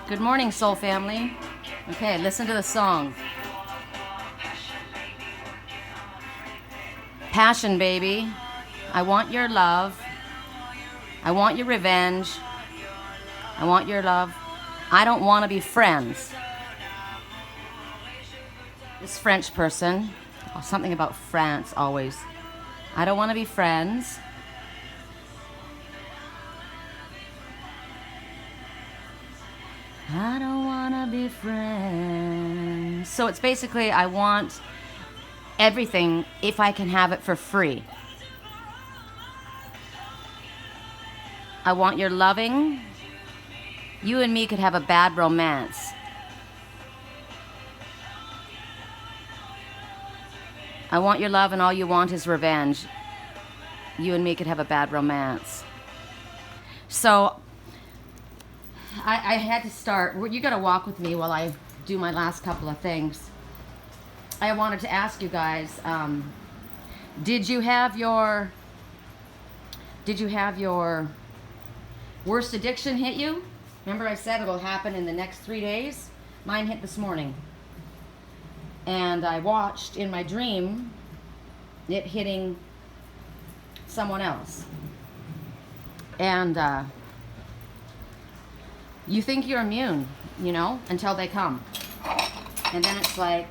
Good morning, soul family. Okay, listen to the song. Passion, baby. I want your love. I want your revenge. I want your love. I don't want to be friends. This French person, something about France always. I don't want to be friends. I don't want to be friends. So it's basically, I want everything if I can have it for free. I want your loving. You and me could have a bad romance. I want your love and all you want is revenge. You and me could have a bad romance. So I had to start. You got to walk with me while I do my last couple of things. I wanted to ask you guys, did you have your worst addiction hit you? Remember I said it'll happen in the next 3 days? Mine hit this morning. And I watched in my dream it hitting someone else. And you think you're immune, you know, until they come. And then it's like,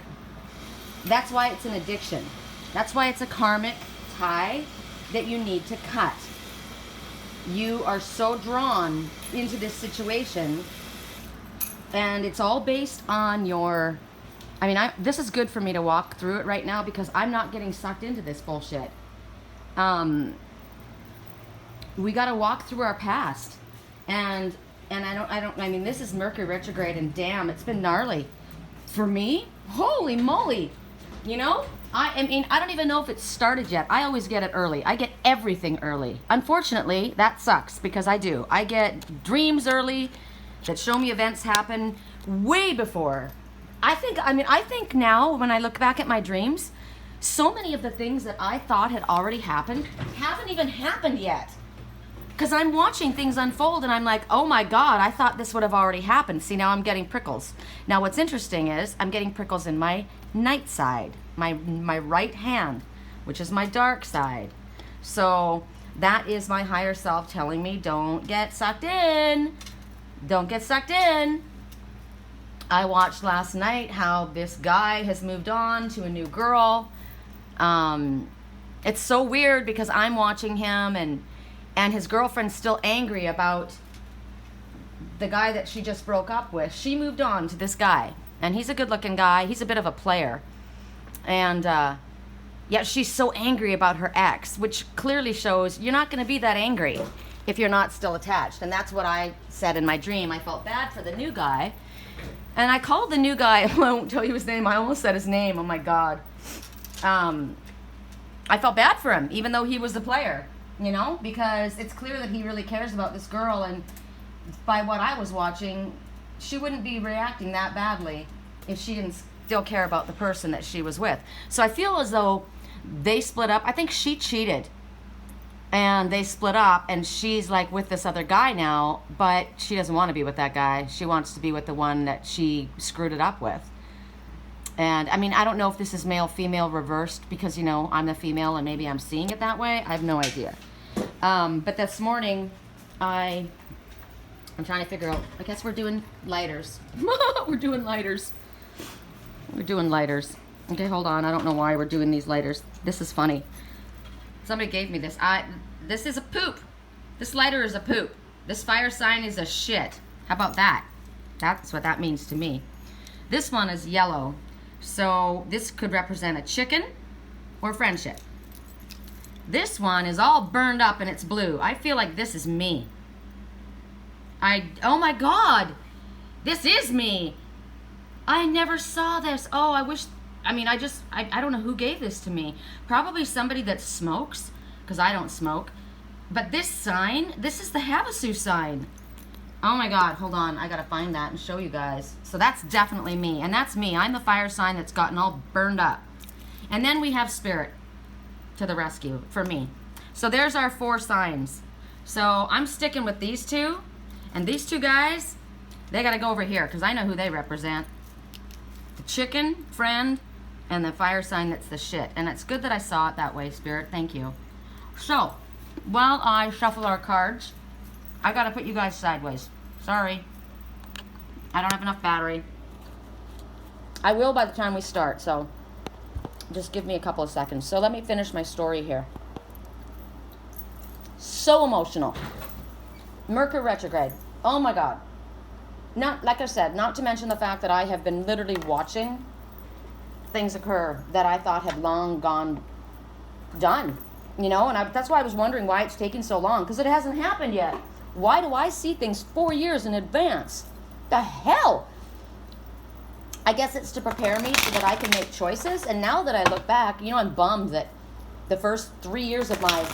that's why it's an addiction. That's why it's a karmic tie that you need to cut. You are so drawn into this situation, and it's all based on your, this is good for me to walk through it right now because I'm not getting sucked into this bullshit. We got to walk through our past, and this is Mercury retrograde, and damn, it's been gnarly. For me, holy moly, you know? I don't even know if it's started yet. I always get it early. I get everything early. Unfortunately, that sucks because I do. I get dreams early that show me events happen way before. I think now when I look back at my dreams, so many of the things that I thought had already happened haven't even happened yet. Because I'm watching things unfold and I'm like, oh my God, I thought this would have already happened. See, now I'm getting prickles. Now what's interesting is I'm getting prickles in my night side, my right hand, which is my dark side. So that is my higher self telling me, don't get sucked in. Don't get sucked in. I watched last night how this guy has moved on to a new girl. It's so weird because I'm watching him and his girlfriend's still angry about the guy that she just broke up with. She moved on to this guy, and he's a good-looking guy. He's a bit of a player. And yet she's so angry about her ex, which clearly shows you're not going to be that angry if you're not still attached. And that's what I said in my dream. I felt bad for the new guy. And I called the new guy. I won't tell you his name. I almost said his name. Oh, my God. I felt bad for him, even though he was the player. You know, because it's clear that he really cares about this girl, and by what I was watching, she wouldn't be reacting that badly if she didn't still care about the person that she was with. So I feel as though they split up. I think she cheated, and they split up, and she's like with this other guy now, but she doesn't want to be with that guy. She wants to be with the one that she screwed it up with. And I don't know if this is male, female, reversed, because, you know, I'm the female and maybe I'm seeing it that way. I have no idea. But this morning, I'm trying to figure out, I guess we're doing lighters. We're doing lighters. Okay, hold on. I don't know why we're doing these lighters. This is funny. Somebody gave me this. This is a poop. This lighter is a poop. This fire sign is a shit. How about that? That's what that means to me. This one is yellow. So this could represent a chicken or friendship. This one is all burned up and it's blue. I feel like this is me. Oh my God, this is me. I never saw this. Oh, I wish, I don't know who gave this to me. Probably somebody that smokes, because I don't smoke. But this sign, this is the Havasu sign. Oh my God, hold on. I gotta find that and show you guys. So that's definitely me, and that's me. I'm the fire sign that's gotten all burned up. And then we have spirit to the rescue for me. So there's our 4 signs. So I'm sticking with these two, and these two guys, They got to go over here because I know who they represent. The chicken, friend, and the fire sign that's the shit. And it's good that I saw it that way, Spirit. Thank you. So, while I shuffle our cards, I got to put you guys sideways. Sorry. I don't have enough battery. I will by the time we start, so just give me a couple of seconds. So let me finish my story here. So emotional. Mercury retrograde. Oh my God. Not, like I said, not to mention the fact that I have been literally watching things occur that I thought had long gone done. You know, and that's why I was wondering why it's taking so long, because it hasn't happened yet. Why do I see things 4 years in advance? The hell? I guess it's to prepare me so that I can make choices. And now that I look back, you know, I'm bummed that the first 3 years of my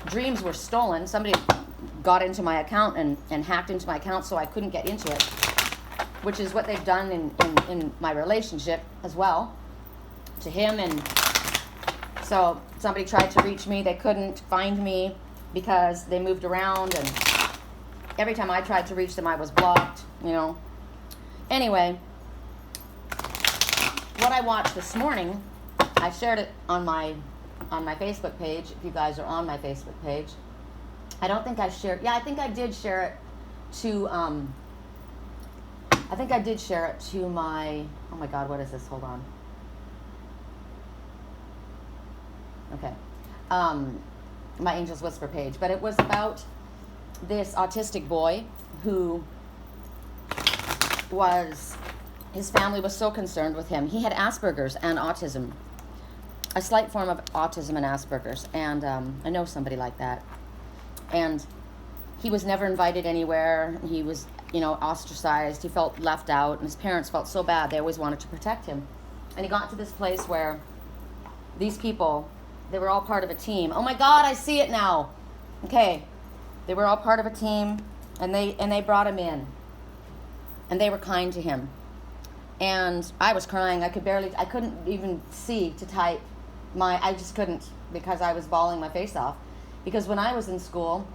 dreams were stolen. Somebody got into my account and hacked into my account so I couldn't get into it, which is what they've done in my relationship as well to him. And so somebody tried to reach me. They couldn't find me because they moved around, and every time I tried to reach them, I was blocked, you know. Anyway, what I watched this morning, I shared it on my Facebook page, if you guys are on my Facebook page. I don't think I shared, yeah, I think I did share it to, my, oh my God, what is this? Hold on. Okay. My Angel's Whisper page. But it was about this autistic boy who his family was so concerned with him. He had Asperger's and autism. A slight form of autism and Asperger's. And I know somebody like that. And he was never invited anywhere. He was, you know, ostracized. He felt left out. And his parents felt so bad. They always wanted to protect him. And he got to this place where these people, they were all part of a team. Oh my God, I see it now. Okay. They were all part of a team, and they brought him in. And they were kind to him. And I was crying. I couldn't even see to type I just couldn't, because I was bawling my face off. Because when I was in school,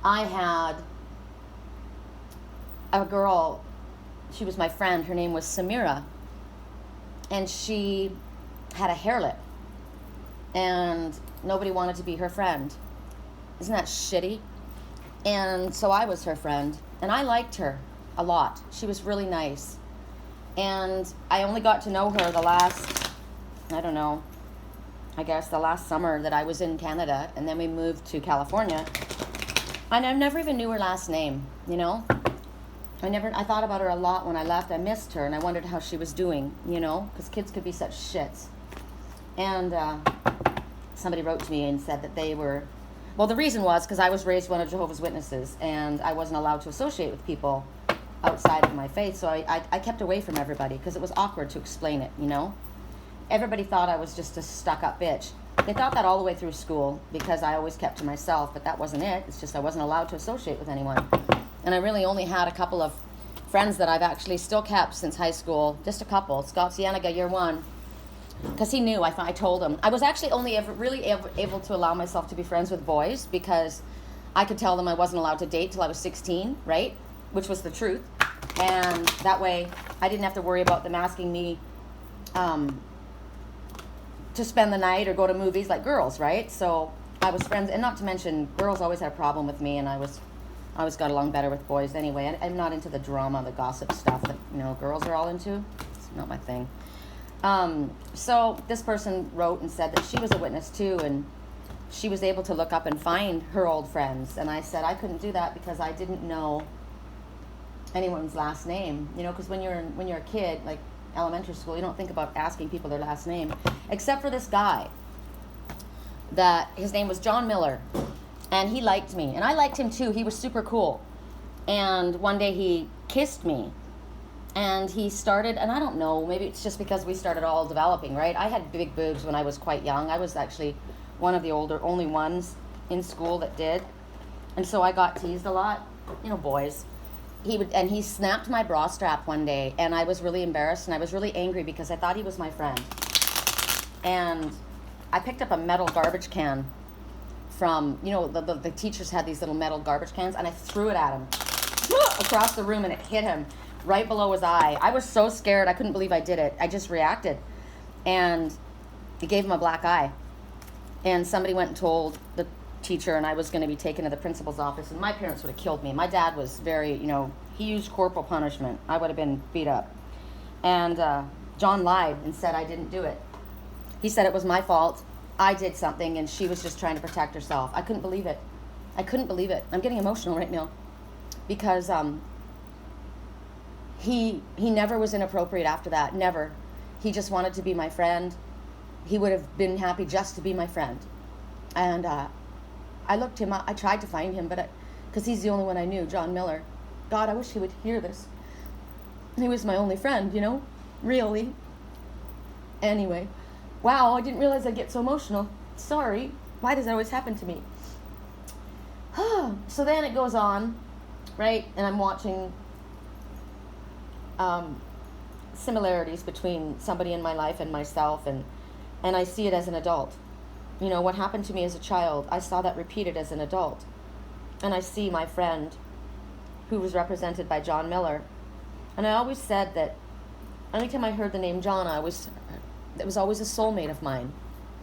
I had a girl, she was my friend, her name was Samira, and she had a hair lip, and nobody wanted to be her friend. Isn't that shitty? And so I was her friend, and I liked her a lot. She was really nice. And I only got to know her the last summer that I was in Canada, and then we moved to California. And I never even knew her last name, you know? I thought about her a lot when I left. I missed her, and I wondered how she was doing, you know? Because kids could be such shits. And somebody wrote to me and said that they were... Well, the reason was because I was raised one of Jehovah's Witnesses, and I wasn't allowed to associate with people outside of my faith, so I kept away from everybody because it was awkward to explain it, you know? Everybody thought I was just a stuck-up bitch. They thought that all the way through school because I always kept to myself, but that wasn't it. It's just I wasn't allowed to associate with anyone. And I really only had a couple of friends that I've actually still kept since high school. Just a couple. Scott Cienega, year one. Because he knew. I told him. I was actually only able to allow myself to be friends with boys because I could tell them I wasn't allowed to date till I was 16, right? Which was the truth. And that way I didn't have to worry about them asking me to spend the night or go to movies like girls, right? So I was friends, and not to mention girls always had a problem with me, and I always got along better with boys anyway. I'm not into the drama, the gossip stuff that, you know, girls are all into. It's not my thing. So this person wrote and said that she was a witness too, and she was able to look up and find her old friends. And I said I couldn't do that because I didn't know anyone's last name, you know, because when you're a kid, like elementary school, you don't think about asking people their last name, except for this guy that his name was John Miller, and he liked me, and I liked him too. He was super cool. And one day he kissed me, and he started, and I don't know, maybe it's just because we started all developing, right? I had big boobs when I was quite young. I was actually one of the only ones in school that did, and so I got teased a lot, you know, boys. He snapped my bra strap one day, and I was really embarrassed, and I was really angry because I thought he was my friend. And I picked up a metal garbage can from, you know, the teachers had these little metal garbage cans, and I threw it at him. across the room, and it hit him right below his eye. I was so scared. I couldn't believe I did it. I just reacted. And it gave him a black eye. And somebody went and told the teacher, and I was going to be taken to the principal's office, and my parents would have killed me. My dad was very, he used corporal punishment. I would have been beat up. And John lied and said I didn't do it. He said it was my fault. I did something, and she was just trying to protect herself. I couldn't believe it. I couldn't believe it. I'm getting emotional right now because he never was inappropriate after that. Never. He just wanted to be my friend. He would have been happy just to be my friend. And I looked him up. I tried to find him, but because he's the only one I knew, John Miller. God, I wish he would hear this. He was my only friend, really. Anyway, wow, I didn't realize I'd get so emotional. Sorry. Why does that always happen to me? So then it goes on, right? And I'm watching similarities between somebody in my life and myself, and I see it as an adult. What happened to me as a child, I saw that repeated as an adult. And I see my friend, who was represented by John Miller. And I always said that anytime I heard the name John, it was always a soulmate of mine.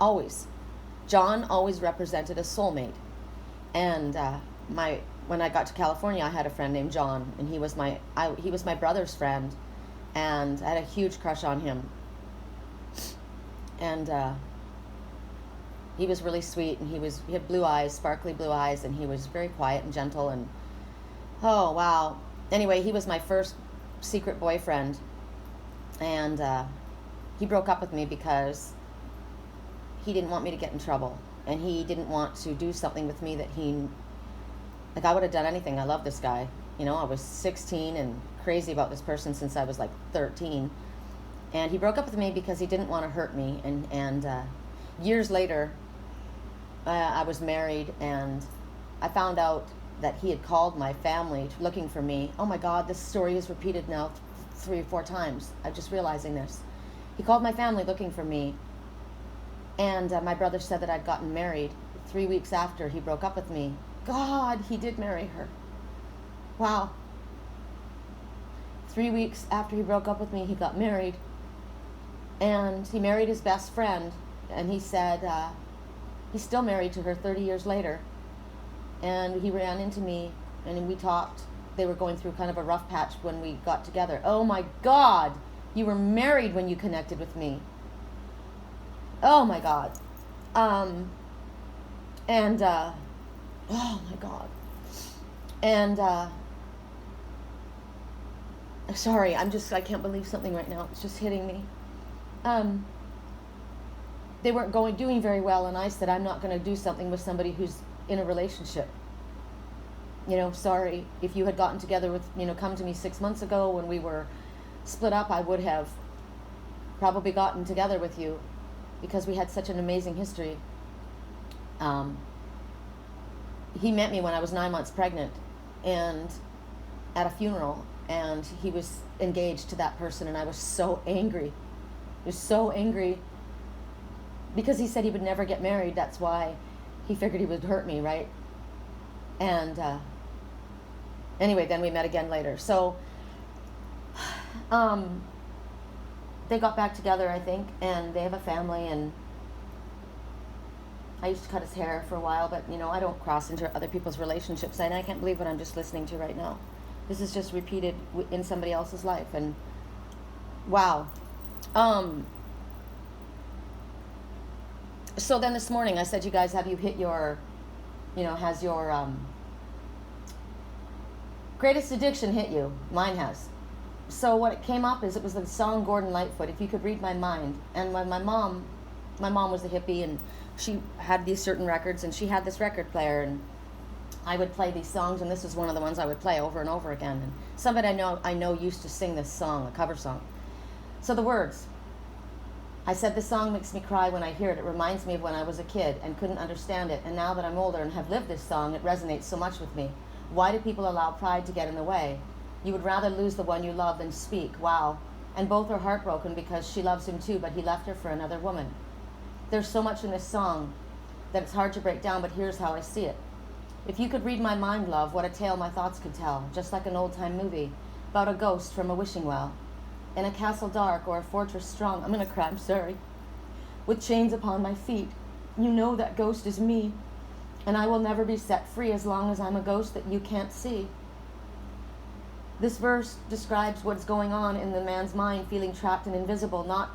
Always. John always represented a soulmate. And when I got to California, I had a friend named John, and he was my brother's friend, and I had a huge crush on him. And he was really sweet, and he had blue eyes, sparkly blue eyes, and he was very quiet and gentle, and oh wow. Anyway, he was my first secret boyfriend, and he broke up with me because he didn't want me to get in trouble, and he didn't want to do something with me that I would have done anything. I love this guy. I was 16 and crazy about this person since I was like 13. And he broke up with me because he didn't want to hurt me. And years later, I was married, and I found out that he had called my family looking for me. Oh my God, this story is repeated now 3 or 4 times. I'm just realizing this. He called my family looking for me. And my brother said that I'd gotten married 3 weeks after he broke up with me. God, he did marry her. Wow. 3 weeks after he broke up with me, he got married. And he married his best friend. And he said he's still married to her 30 years later. And he ran into me, and we talked. They were going through kind of a rough patch when we got together. Oh my God, you were married when you connected with me. Oh my God. Oh my God. And sorry, I can't believe something right now. It's just hitting me. They weren't doing very well, and I said, I'm not going to do something with somebody who's in a relationship. Sorry. If you had gotten together with, come to me 6 months ago when we were split up, I would have probably gotten together with you because we had such an amazing history. He met me when I was 9 months pregnant, and at a funeral, and he was engaged to that person, and I was so angry. I was so angry because he said he would never get married. That's why he figured he would hurt me, right? And anyway, then we met again later. So they got back together, I think, and they have a family, and I used to cut his hair for a while, but, I don't cross into other people's relationships, and I can't believe what I'm just listening to right now. This is just repeated in somebody else's life, and wow. So then this morning I said, you guys, have you hit your, has your greatest addiction hit you? Mine has. So what it came up is it was the song Gordon Lightfoot, If You Could Read My Mind. And when my mom was a hippie, and she had these certain records, and she had this record player, and I would play these songs, and this was one of the ones I would play over and over again. And somebody I know used to sing this song, a cover song. So the words, I said, this song makes me cry when I hear it. It reminds me of when I was a kid and couldn't understand it. And now that I'm older and have lived this song, it resonates so much with me. Why do people allow pride to get in the way? You would rather lose the one you love than speak. Wow. And both are heartbroken because she loves him too, but he left her for another woman. There's so much in this song that it's hard to break down, but here's how I see it. If you could read my mind, love, what a tale my thoughts could tell, just like an old-time movie, about a ghost from a wishing well. In a castle dark or a fortress strong, I'm gonna cry, I'm sorry. With chains upon my feet, you know that ghost is me, and I will never be set free as long as I'm a ghost that you can't see. This verse describes what's going on in the man's mind, feeling trapped and invisible, not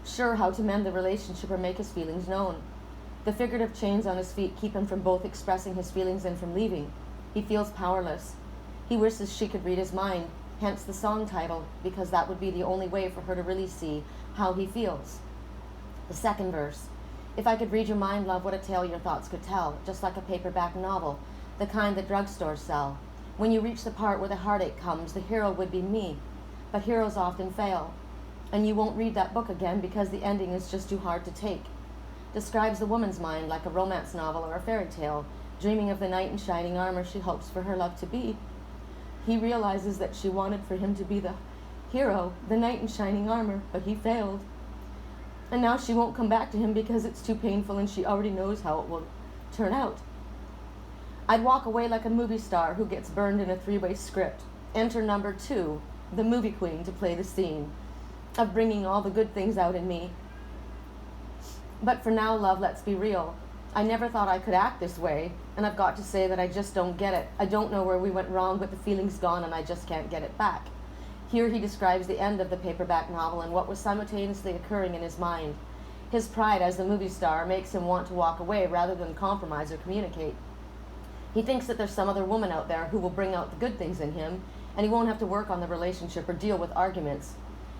sure how to mend the relationship or make his feelings known. The figurative chains on his feet keep him from both expressing his feelings and from leaving. He feels powerless. He wishes she could read his mind, hence the song title, because that would be the only way for her to really see how he feels. The second verse. If I could read your mind, love, what a tale your thoughts could tell, just like a paperback novel, the kind that drugstores sell. When you reach the part where the heartache comes, the hero would be me, but heroes often fail. And you won't read that book again because the ending is just too hard to take. Describes the woman's mind like a romance novel or a fairy tale, dreaming of the knight in shining armor she hopes for her love to be. He realizes that she wanted for him to be the hero, the knight in shining armor, but he failed. And now she won't come back to him because it's too painful and she already knows how it will turn out. I'd walk away like a movie star who gets burned in a 3-way script. Enter number 2, the movie queen, to play the scene of bringing all the good things out in me. But for now, love, let's be real. I never thought I could act this way, and I've got to say that I just don't get it. I don't know where we went wrong, but the feeling's gone and I just can't get it back. Here he describes the end of the paperback novel and what was simultaneously occurring in his mind. His pride as the movie star makes him want to walk away rather than compromise or communicate. He thinks that there's some other woman out there who will bring out the good things in him, and he won't have to work on the relationship or deal with arguments.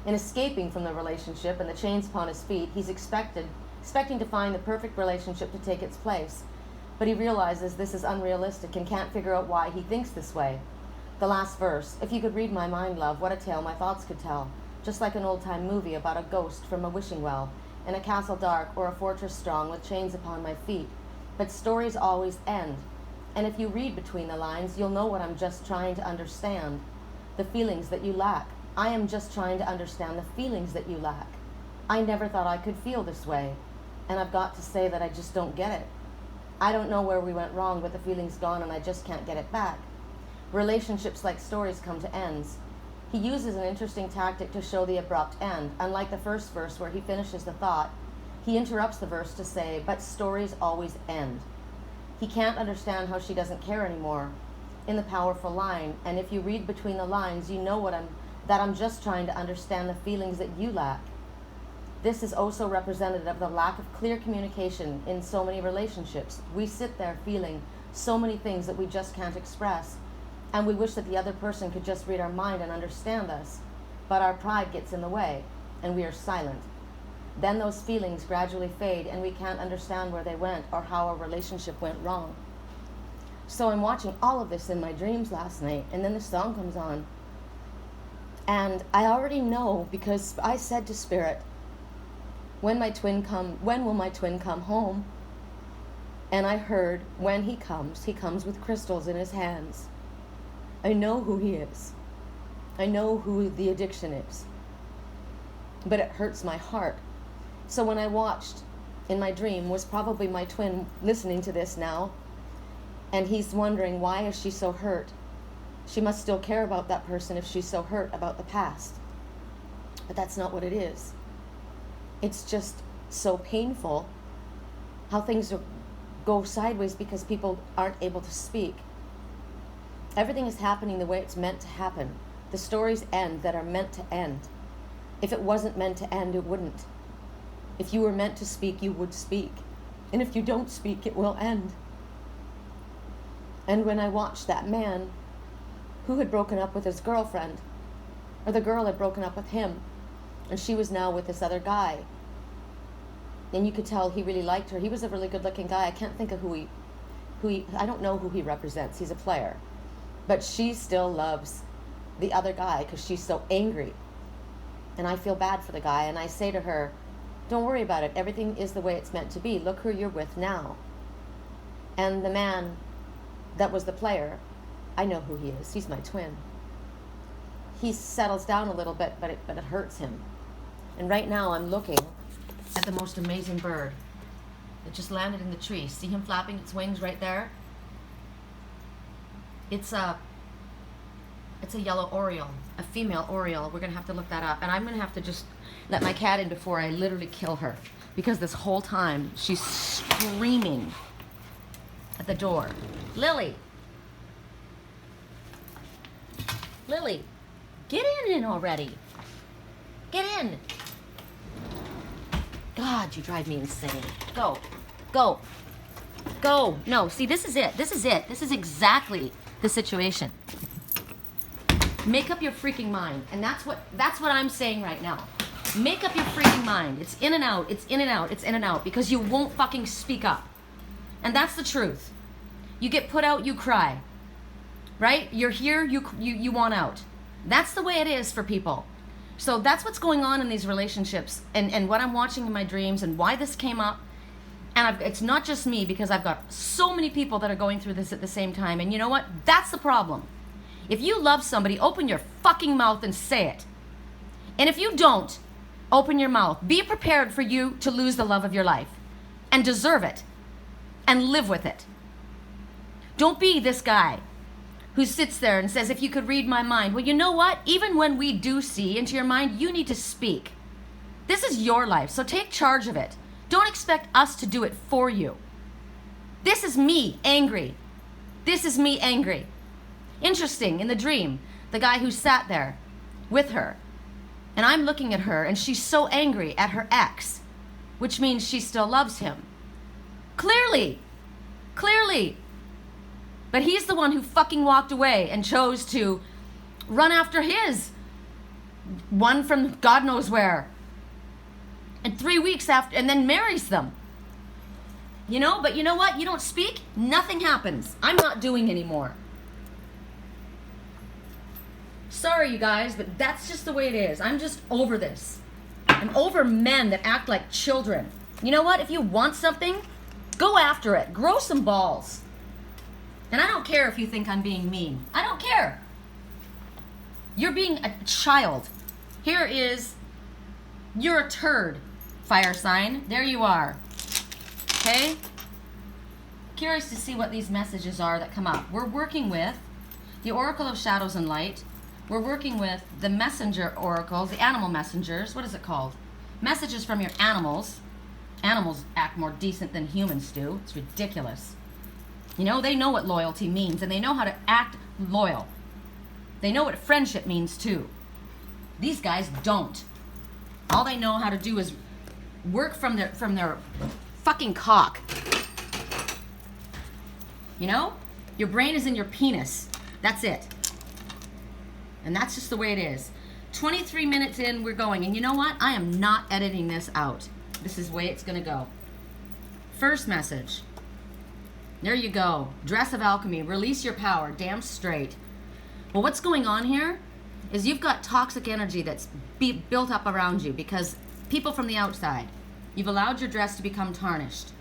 In escaping from the relationship and the chains upon his feet, he's expecting to find the perfect relationship to take its place. But he realizes this is unrealistic and can't figure out why he thinks this way. The last verse. If you could read my mind, love, what a tale my thoughts could tell, just like an old-time movie about a ghost from a wishing well, in a castle dark or a fortress strong with chains upon my feet. But stories always end. And if you read between the lines, you'll know what I'm just trying to understand. The feelings that you lack. I am just trying to understand the feelings that you lack. I never thought I could feel this way. And I've got to say that I just don't get it. I don't know where we went wrong, but the feeling's gone and I just can't get it back. Relationships like stories come to ends. He uses an interesting tactic to show the abrupt end. Unlike the first verse where he finishes the thought, he interrupts the verse to say, but stories always end. He can't understand how she doesn't care anymore. In the powerful line, and if you read between the lines, you know that I'm just trying to understand the feelings that you lack. This is also representative of the lack of clear communication in so many relationships. We sit there feeling so many things that we just can't express, and we wish that the other person could just read our mind and understand us, but our pride gets in the way, and we are silent. Then those feelings gradually fade, and we can't understand where they went or how our relationship went wrong. So I'm watching all of this in my dreams last night, and then the song comes on. And I already know, because I said to Spirit, when will my twin come home? And I heard, when he comes with crystals in his hands. I know who he is. I know who the addiction is. But it hurts my heart. So when I watched in my dream was probably my twin listening to this now, and he's wondering, why is she so hurt? She must still care about that person if she's so hurt about the past. But that's not what it is. It's just so painful how things go sideways because people aren't able to speak. Everything is happening the way it's meant to happen. The stories end that are meant to end. If it wasn't meant to end, it wouldn't. If you were meant to speak, you would speak. And if you don't speak, it will end. And when I watched that man who had broken up with his girlfriend, or the girl had broken up with him, and she was now with this other guy, and you could tell he really liked her. He was a really good-looking guy. I can't think of I don't know who he represents. He's a player. But she still loves the other guy because she's so angry. And I feel bad for the guy, and I say to her, don't worry about it. Everything is the way it's meant to be. Look who you're with now. And the man that was the player, I know who he is. He's my twin. He settles down a little bit, but it hurts him. And right now I'm looking at the most amazing bird that just landed in the tree. See him flapping its wings right there? It's a yellow oriole, a female oriole. We're gonna have to look that up, and I'm gonna have to just let my cat in before I literally kill her, because this whole time she's screaming at the door. Lily, get in already. Get in. God, you drive me insane. Go. No, see, this is it. This is exactly the situation. Make up your freaking mind. And that's what I'm saying right now. Make up your freaking mind. It's in and out, it's in and out, it's in and out, because you won't fucking speak up. And that's the truth. You get put out, you cry. Right? You're here, you want out. That's the way it is for people. So that's what's going on in these relationships, and what I'm watching in my dreams, and why this came up. And it's not just me, because I've got so many people that are going through this at the same time. And you know what? That's the problem. If you love somebody, open your fucking mouth and say it. And if you don't, open your mouth. Be prepared for you to lose the love of your life, and deserve it, and live with it. Don't be this guy who sits there and says, if you could read my mind. Well, you know what? Even when we do see into your mind, you need to speak. This is your life, so take charge of it. Don't expect us to do it for you. This is me angry. This is me angry. Interesting, in the dream, the guy who sat there with her, and I'm looking at her, and she's so angry at her ex, which means she still loves him. Clearly. But he's the one who fucking walked away and chose to run after his one from God knows where. And 3 weeks after, and then marries them. You know, but you know what? You don't speak, nothing happens. I'm not doing anymore. Sorry, you guys, but that's just the way it is. I'm just over this. I'm over men that act like children. You know what? If you want something, go after it. Grow some balls. And I don't care if you think I'm being mean. I don't care. You're being a child. Here is, you're a turd, fire sign. There you are. Okay? Curious to see what these messages are that come up. We're working with the Oracle of Shadows and Light. We're working with the messenger oracles, the animal messengers. What is it called? Messages from your animals. Animals act more decent than humans do. It's ridiculous. You know, they know what loyalty means, and they know how to act loyal. They know what friendship means too. These guys don't. All they know how to do is work from their fucking cock. You know? Your brain is in your penis. That's it. And that's just the way it is. 23 minutes in, we're going. And you know what? I am not editing this out. This is the way it's going to go. First message. There you go. Dress of Alchemy. Release your power. Damn straight. Well, what's going on here is you've got toxic energy that's built up around you because people from the outside, you've allowed your dress to become tarnished.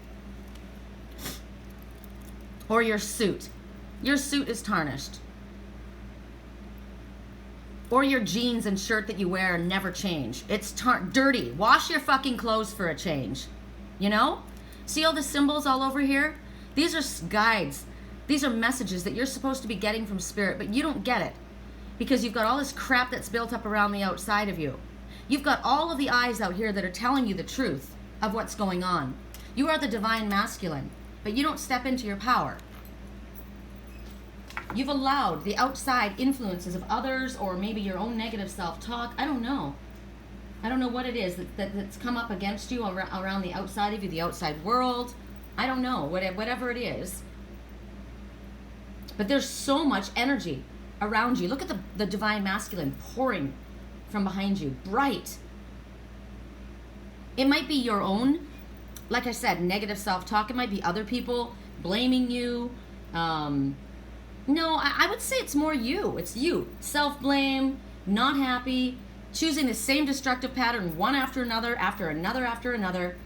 Or your suit. Your suit is tarnished. Or your jeans and shirt that you wear never change. It's dirty. Wash your fucking clothes for a change. You know? See all the symbols all over here? These are guides. These are messages that you're supposed to be getting from spirit, but you don't get it because you've got all this crap that's built up around the outside of you. You've got all of the eyes out here that are telling you the truth of what's going on. You are the divine masculine, but you don't step into your power. You've allowed the outside influences of others or maybe your own negative self-talk. I don't know. I don't know what it is that's come up against you around the outside of you, the outside world. I don't know, whatever it is. But there's so much energy around you. Look at the divine masculine pouring from behind you, bright. It might be your own, like I said, negative self-talk. It might be other people blaming you. No, I would say it's more you. It's you. Self-blame, not happy, choosing the same destructive pattern one after another, after another,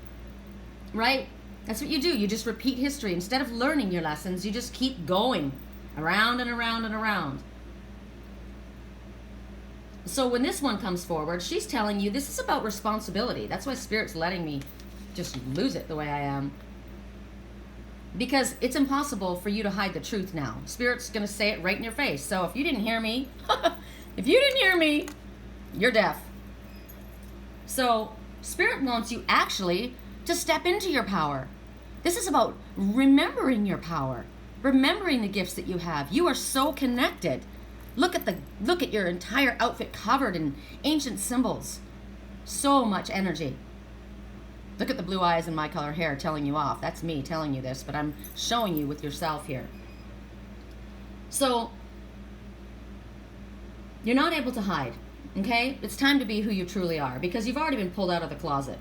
right? That's what you do. You just repeat history. Instead of learning your lessons, you just keep going around and around and around. So when this one comes forward, she's telling you this is about responsibility. That's why Spirit's letting me just lose it the way I am. Because it's impossible for you to hide the truth now. Spirit's going to say it right in your face. So if you didn't hear me, you're deaf. So Spirit wants you actually to step into your power. This is about remembering your power, remembering the gifts that you have. You are so connected. Look at your entire outfit covered in ancient symbols. So much energy. Look at the blue eyes and my color hair telling you off. That's me telling you this, but I'm showing you with yourself here. So, you're not able to hide, okay? It's time to be who you truly are because you've already been pulled out of the closet.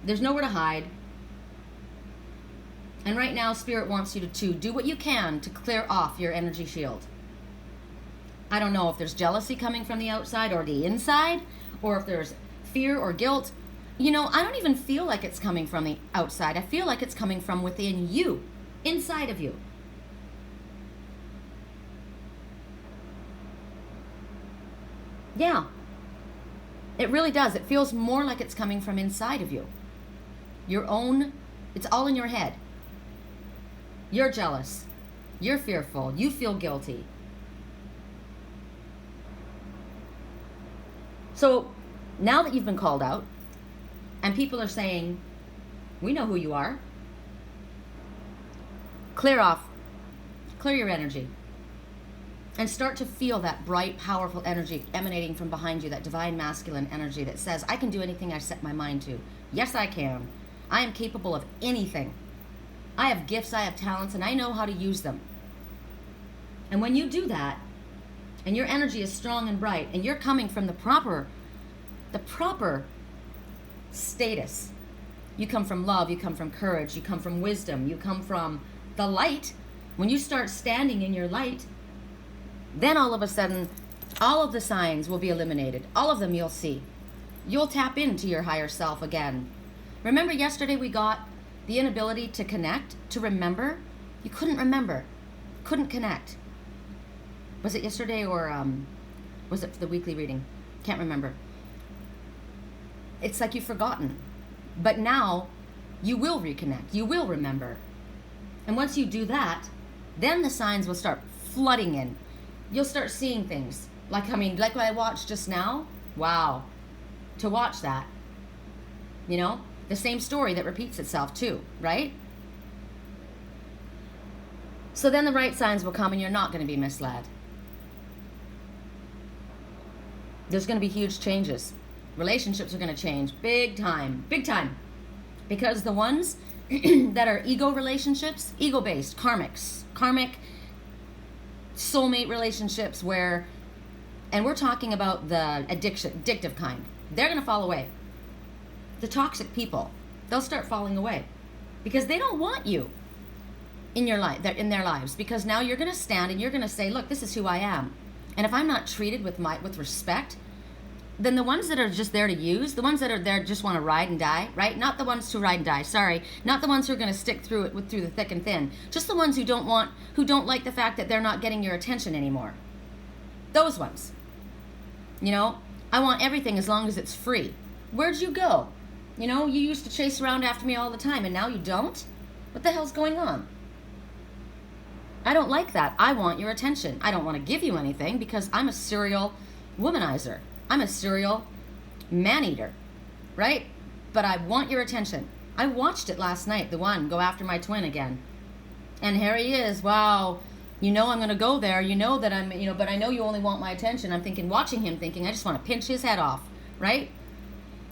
There's nowhere to hide. And right now, Spirit wants you to do what you can to clear off your energy shield. I don't know if there's jealousy coming from the outside or the inside, or if there's fear or guilt. You know, I don't even feel like it's coming from the outside. I feel like it's coming from within you, inside of you. Yeah, it really does. It feels more like it's coming from inside of you. Your own, it's all in your head. You're jealous. You're fearful. You feel guilty. So now that you've been called out, and people are saying, we know who you are. Clear your energy. And start to feel that bright, powerful energy emanating from behind you, that divine masculine energy that says, I can do anything I set my mind to. Yes, I can. I am capable of anything. I have gifts, I have talents, and I know how to use them. And when you do that, and your energy is strong and bright, and you're coming from the proper status. You come from love, you come from courage, you come from wisdom, you come from the light. When you start standing in your light, then all of a sudden, all of the signs will be eliminated. All of them you'll see. You'll tap into your higher self again. Remember yesterday we got the inability to connect, to remember? You couldn't remember, couldn't connect. Was it yesterday or was it for the weekly reading? Can't remember. It's like you've forgotten. But now you will reconnect. You will remember. And once you do that, then the signs will start flooding in. You'll start seeing things. Like what I watched just now. Wow. To watch that. You know? The same story that repeats itself too, right? So then the right signs will come and you're not going to be misled. There's going to be huge changes. Relationships are going to change big time, because the ones that are ego relationships, ego-based, karmic soulmate relationships and we're talking about the addictive kind, they're going to fall away. The toxic people, they'll start falling away because they don't want you in your life, in their lives, because now you're going to stand and you're going to say, look, this is who I am. And if I'm not treated with respect, then the ones that are just there to use, the ones that are there just want to ride and die, right? Not the ones who ride and die, sorry. Not the ones who are going to stick through it through the thick and thin. Just the ones who don't like the fact that they're not getting your attention anymore. Those ones. You know, I want everything as long as it's free. Where'd you go? You know, you used to chase around after me all the time and now you don't? What the hell's going on? I don't like that. I want your attention. I don't want to give you anything because I'm a serial womanizer. I'm a serial man-eater, right? But I want your attention. I watched it last night, the one, go after my twin again. And here he is, wow, you know I'm going to go there, you know that I'm, but I know you only want my attention. I'm watching him thinking, I just want to pinch his head off, right?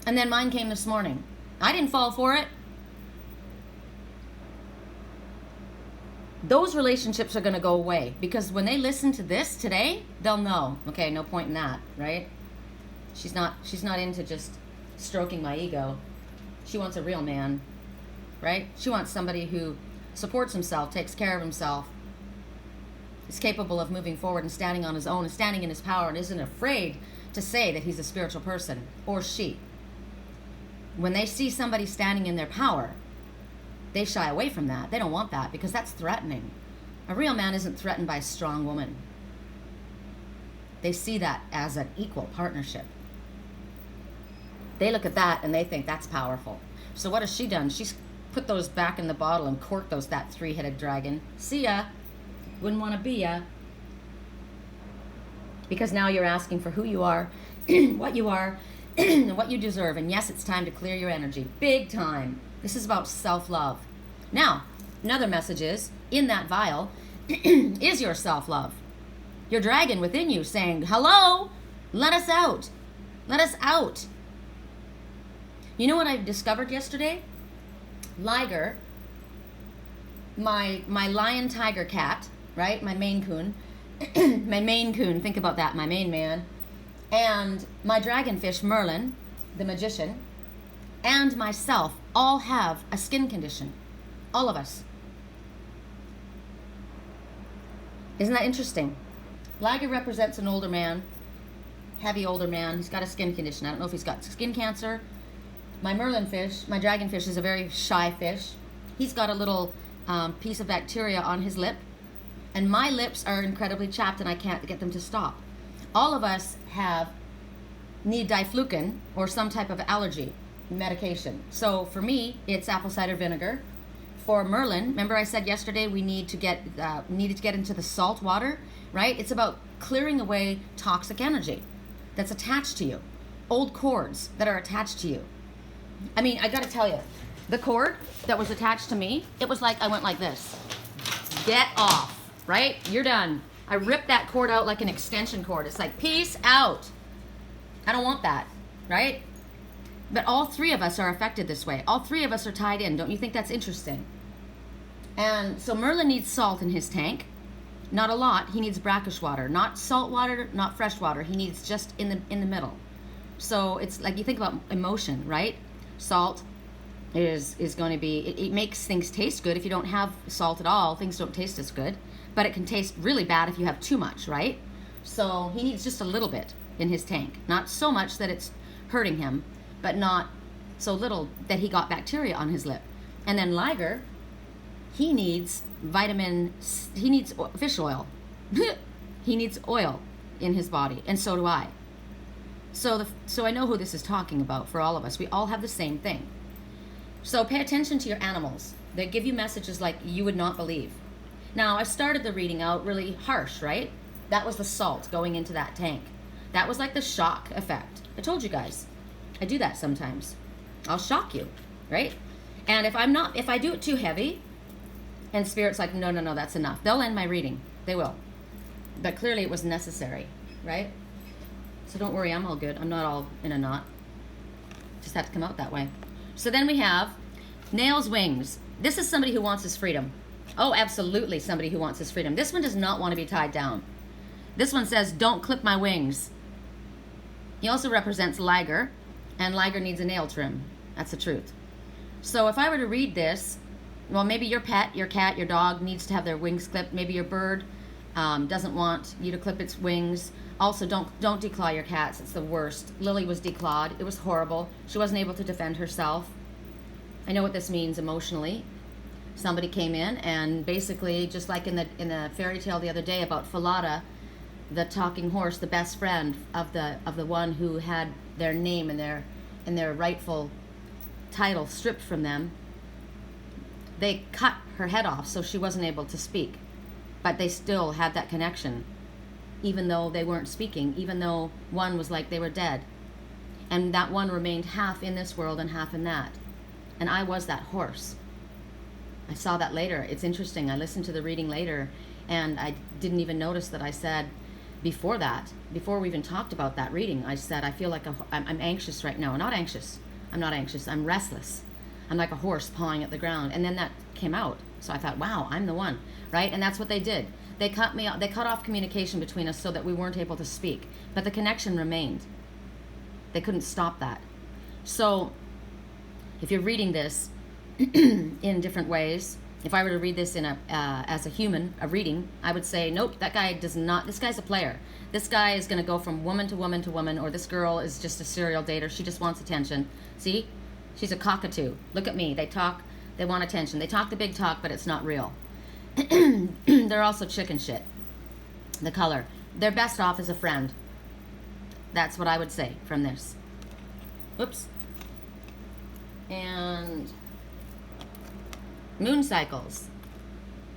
And then mine came this morning. I didn't fall for it. Those relationships are going to go away because when they listen to this today, they'll know, okay, no point in that, right? She's not into just stroking my ego. She wants a real man, right? She wants somebody who supports himself, takes care of himself, is capable of moving forward and standing on his own and standing in his power and isn't afraid to say that he's a spiritual person, or she. When they see somebody standing in their power, they shy away from that. They don't want that because that's threatening. A real man isn't threatened by a strong woman. They see that as an equal partnership. They look at that and they think that's powerful. So what has she done? She's put those back in the bottle and cork that three-headed dragon. See ya. Wouldn't want to be ya. Because now you're asking for who you are, what you are, and what you deserve. And yes, it's time to clear your energy. Big time. This is about self-love. Now, another message is, in that vial, is your self-love. Your dragon within you saying, hello, let us out. Let us out. You know what I discovered yesterday? Liger, my lion tiger cat, right? My Maine Coon. My Maine Coon, think about that, my main man. And my dragonfish, Merlin, the magician, and myself all have a skin condition. All of us. Isn't that interesting? Liger represents an older man, heavy older man. He's got a skin condition. I don't know if he's got skin cancer. My Merlin fish, my dragonfish, is a very shy fish. He's got a little piece of bacteria on his lip. And my lips are incredibly chapped and I can't get them to stop. All of us need diflucan or some type of allergy medication. So for me, it's apple cider vinegar. For Merlin, remember I said yesterday we needed to get into the salt water, right? It's about clearing away toxic energy that's attached to you, old cords that are attached to you. I mean, I gotta tell you, the cord that was attached to me, it was like I went like this. Get off, right? You're done. I ripped that cord out like an extension cord. It's like, peace out. I don't want that, right? But all three of us are affected this way. All three of us are tied in. Don't you think that's interesting? And so Merlin needs salt in his tank. Not a lot. He needs brackish water. Not salt water, not fresh water. He needs just in the middle. So it's like you think about emotion, right? Salt is going to be, it makes things taste good. If you don't have salt at all, things don't taste as good. But it can taste really bad if you have too much, right? So he needs just a little bit in his tank. Not so much that it's hurting him, but not so little that he got bacteria on his lip. And then Liger, he needs he needs fish oil. He needs oil in his body, and so do I. So I know who this is talking about for all of us. We all have the same thing. So pay attention to your animals. They give you messages like you would not believe. Now, I started the reading out really harsh, right? That was the salt going into that tank. That was like the shock effect. I told you guys. I do that sometimes. I'll shock you, right? And if I do it too heavy, and Spirit's like, no, that's enough. They'll end my reading. They will. But clearly it was necessary, right? So don't worry, I'm all good. I'm not all in a knot. Just had to come out that way. So then we have Nails Wings. This is somebody who wants his freedom. Oh, absolutely somebody who wants his freedom. This one does not want to be tied down. This one says, don't clip my wings. He also represents Liger, and Liger needs a nail trim. That's the truth. So if I were to read this, well, maybe your pet, your cat, your dog needs to have their wings clipped. Maybe your bird doesn't want you to clip its wings. Also, don't declaw your cats. It's the worst. Lily was declawed. It was horrible. She wasn't able to defend herself. I know what this means emotionally. Somebody came in and basically, just like in the fairy tale the other day about Falada, the talking horse, the best friend of the one who had their name and their rightful title stripped from them, they cut her head off so she wasn't able to speak. But they still had that connection, even though they weren't speaking, even though one was like they were dead. And that one remained half in this world and half in that. And I was that horse. I saw that later. It's interesting. I listened to the reading later, and I didn't even notice that I said before we even talked about that reading, I said, I feel like I'm anxious right now. Not anxious. I'm not anxious. I'm restless. I'm like a horse pawing at the ground. And then that came out. So I thought, wow, I'm the one, right? And that's what they did. They cut me off. They cut off communication between us so that we weren't able to speak. But the connection remained. They couldn't stop that. So if you're reading this in different ways, if I were to read this in as a human, a reading, I would say, nope, that guy does not, this guy's a player. This guy is going to go from woman to woman to woman, or this girl is just a serial dater. She just wants attention. See? She's a cockatoo. Look at me. They talk, they want attention. They talk the big talk, but it's not real. They're also chicken shit. The color. They're best off as a friend. That's what I would say from this. Whoops. And Moon cycles.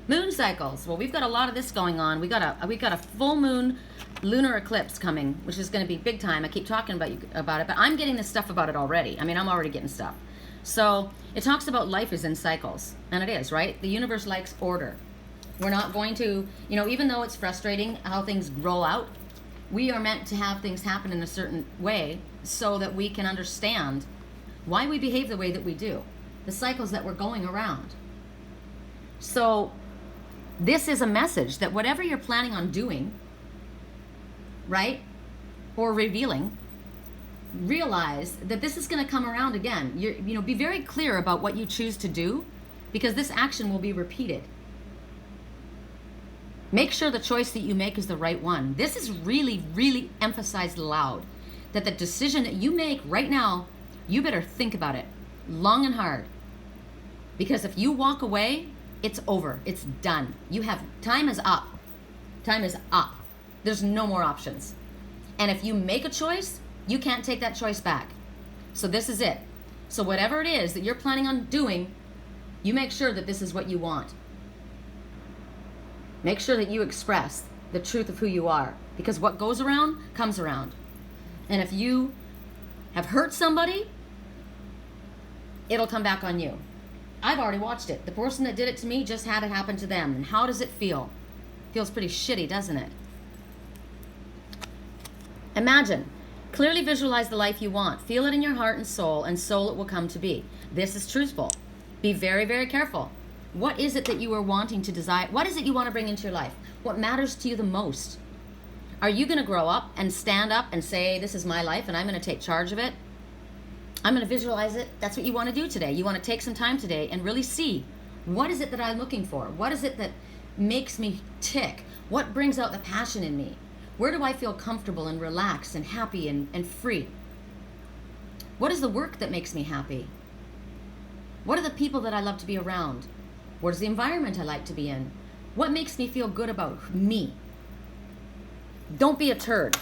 Moon cycles. Well, we've got a lot of this going on. We got a full moon lunar eclipse coming, which is going to be big time. I keep talking about it, but I'm getting this stuff about it already. I mean, I'm already getting stuff. So it talks about life is in cycles, and it is, right? The universe likes order. We're not going to, even though it's frustrating how things roll out, we are meant to have things happen in a certain way so that we can understand why we behave the way that we do, the cycles that we're going around. So this is a message that whatever you're planning on doing, right, or revealing, realize that this is going to come around again. Be very clear about what you choose to do, because this action will be repeated. Make sure the choice that you make is the right one. This is really, really emphasized loud, that the decision that you make right now, you better think about it long and hard. Because if you walk away, it's over. It's done. Time is up. Time is up. There's no more options. And if you make a choice, you can't take that choice back. So this is it. So whatever it is that you're planning on doing, you make sure that this is what you want. Make sure that you express the truth of who you are, because what goes around comes around. And if you have hurt somebody, it'll come back on you. I've already watched it. The person that did it to me just had it happen to them. And how does it feel? Feels pretty shitty, doesn't it? Imagine. Clearly visualize the life you want. Feel it in your heart and soul it will come to be. This is truthful. Be very, very careful. What is it that you are wanting to desire? What is it you want to bring into your life? What matters to you the most? Are you going to grow up and stand up and say, this is my life and I'm going to take charge of it? I'm going to visualize it. That's what you want to do today. You want to take some time today and really see, what is it that I'm looking for? What is it that makes me tick? What brings out the passion in me? Where do I feel comfortable and relaxed and happy and free? What is the work that makes me happy? What are the people that I love to be around? What is the environment I like to be in? What makes me feel good about me? Don't be a turd.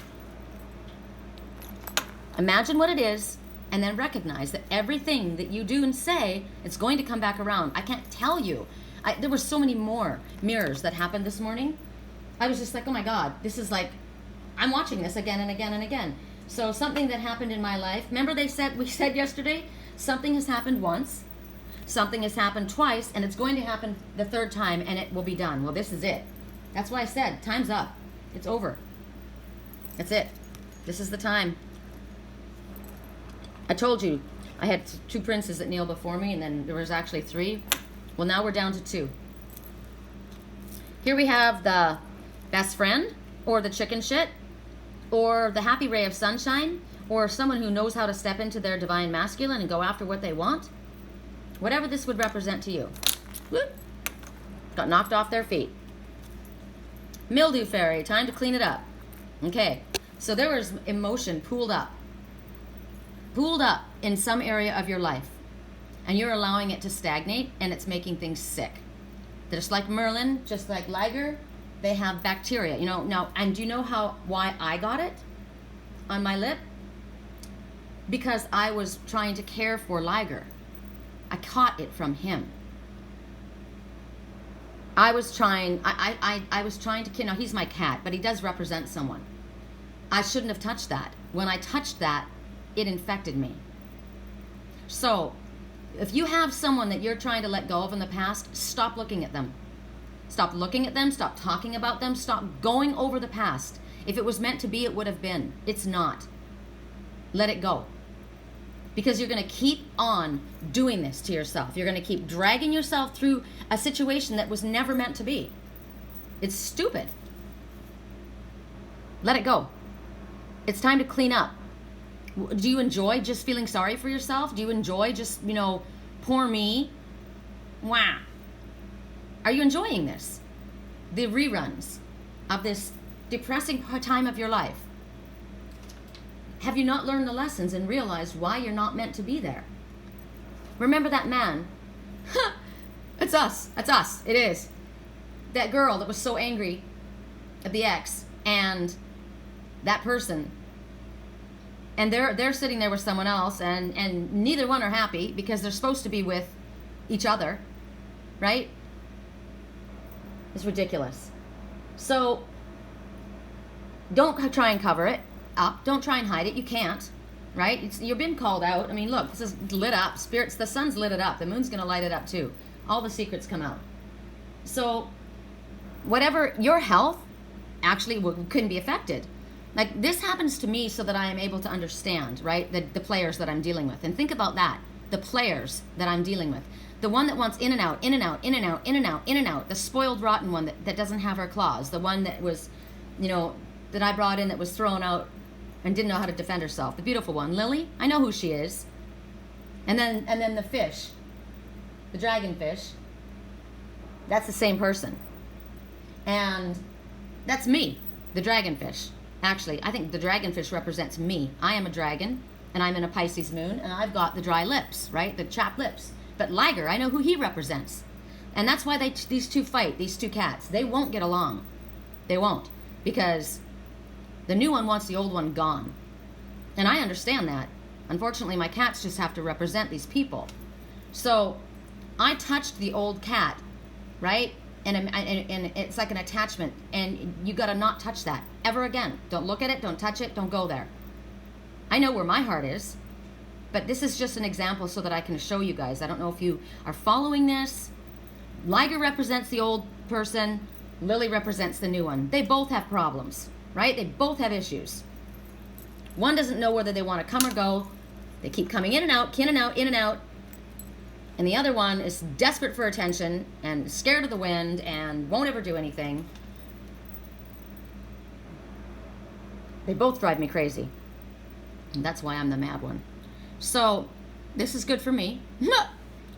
Imagine what it is, and then recognize that everything that you do and say, it's going to come back around. I can't tell you. There were so many more mirrors that happened this morning. I was just like, oh my God, this is like, I'm watching this again and again and again. So something that happened in my life, remember we said yesterday, something has happened once, something has happened twice, and it's going to happen the third time, and it will be done. Well, this is it. That's why I said, time's up. It's over. That's it. This is the time. I told you, I had two princes that kneel before me, and then there was actually three. Well, now we're down to two. Here we have the best friend, or the chicken shit, or the happy ray of sunshine, or someone who knows how to step into their divine masculine and go after what they want. Whatever this would represent to you. Whoop. Got knocked off their feet. Mildew fairy, time to clean it up. Okay, so there was emotion pooled up in some area of your life, and you're allowing it to stagnate, and it's making things sick. Just like Merlin, just like Liger, they have bacteria. Now, and do you know why I got it on my lip? Because I was trying to care for Liger. I caught it from him. I was trying to, now he's my cat, but he does represent someone. I shouldn't have touched that. When I touched that, it infected me. So, if you have someone that you're trying to let go of in the past, stop looking at them. Stop looking at them, stop talking about them, stop going over the past. If it was meant to be, it would have been. It's not. Let it go. Because you're going to keep on doing this to yourself. You're going to keep dragging yourself through a situation that was never meant to be. It's stupid. Let it go. It's time to clean up. Do you enjoy just feeling sorry for yourself? Do you enjoy just, poor me? Wow. Are you enjoying this? The reruns of this depressing time of your life? Have you not learned the lessons and realized why you're not meant to be there? Remember that man? It's us. That's us. It is. That girl that was so angry at the ex and that person. And they're sitting there with someone else, and neither one are happy because they're supposed to be with each other. right? It's ridiculous. So don't try and cover it up. Don't try and hide it. You can't, right? You've been called out. I mean, look, this is lit up. Spirits, the sun's lit it up. The moon's going to light it up too. All the secrets come out. So whatever, your health actually couldn't be affected. Like, this happens to me so that I am able to understand, right, the players that I'm dealing with. And think about that, the players that I'm dealing with. The one that wants in and out, in and out, in and out, in and out, in and out. The spoiled, rotten one that doesn't have her claws. The one that was, you know, that I brought in that was thrown out and didn't know how to defend herself. The beautiful one, Lily, I know who she is. And then the fish, the dragonfish, that's the same person. And that's me, the dragonfish. Actually, I think the dragonfish represents me. I am a dragon, and I'm in a Pisces moon, and I've got the dry lips, right? The chapped lips. But Liger, I know who he represents. And that's why these two fight, these two cats. They won't get along. They won't. Because the new one wants the old one gone. And I understand that. Unfortunately, my cats just have to represent these people. So I touched the old cat, right? And it's like an attachment. And you got to not touch that ever again. Don't look at it. Don't touch it. Don't go there. I know where my heart is. But this is just an example so that I can show you guys. I don't know if you are following this. Liger represents the old person. Lily represents the new one. They both have problems, right? They both have issues. One doesn't know whether they want to come or go. They keep coming in and out, in and out, in and out. And the other one is desperate for attention and scared of the wind and won't ever do anything. They both drive me crazy. And that's why I'm the mad one. So this is good for me.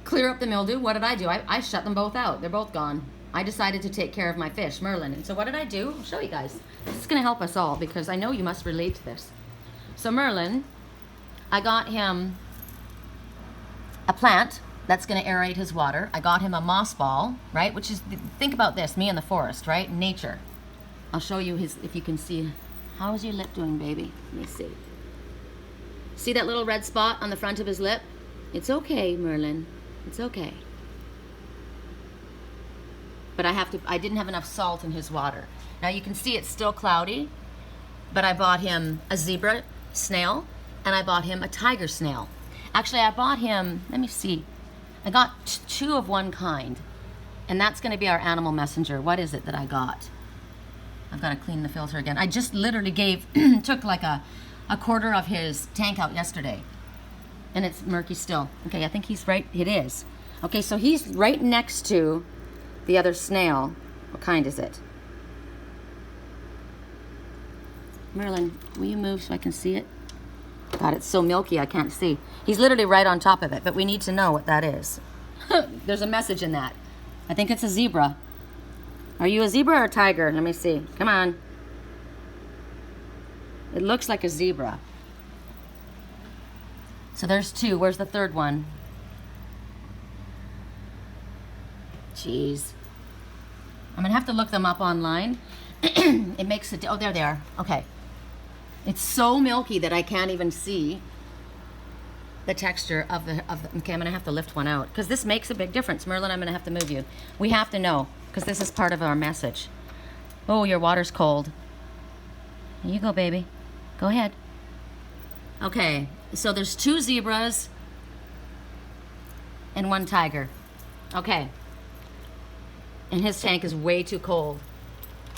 Clear up the mildew. What did I do? I shut them both out. They're both gone. I decided to take care of my fish, Merlin. And so what did I do? I'll show you guys. This is going to help us all because I know you must relate to this. So Merlin, I got him a plant that's going to aerate his water. I got him a moss ball, right? Which is, think about this, me in the forest, right? Nature. I'll show you his, if you can see. How is your lip doing, baby? Let me see. See that little red spot on the front of his lip? It's okay, Merlin. It's okay. But I didn't have enough salt in his water. Now you can see it's still cloudy, but I bought him a zebra snail and I bought him a tiger snail. Actually, I bought him, let me see. I got two of one kind, and that's going to be our animal messenger. What is it that I got? I've got to clean the filter again. I just literally took like a quarter of his tank out yesterday, and it's murky still. Okay, I think he's right. It is. Okay, so he's right next to the other snail. What kind is it? Merlin, will you move so I can see it? God, it's so milky I can't see. He's literally right on top of it, but we need to know what that is. There's a message in that. I think it's a zebra. Are you a zebra or a tiger? Let me see. Come on. It looks like a zebra. So there's two. Where's the third one? Jeez. I'm going to have to look them up online. It makes it... Oh, there they are. Okay. It's so milky that I can't even see the texture of the... Okay, I'm going to have to lift one out. Because this makes a big difference. Merlin, I'm going to have to move you. We have to know. Because this is part of our message. Oh, your water's cold. Here you go, baby. Go ahead. Okay. So there's two zebras and one tiger. Okay. And his tank is way too cold.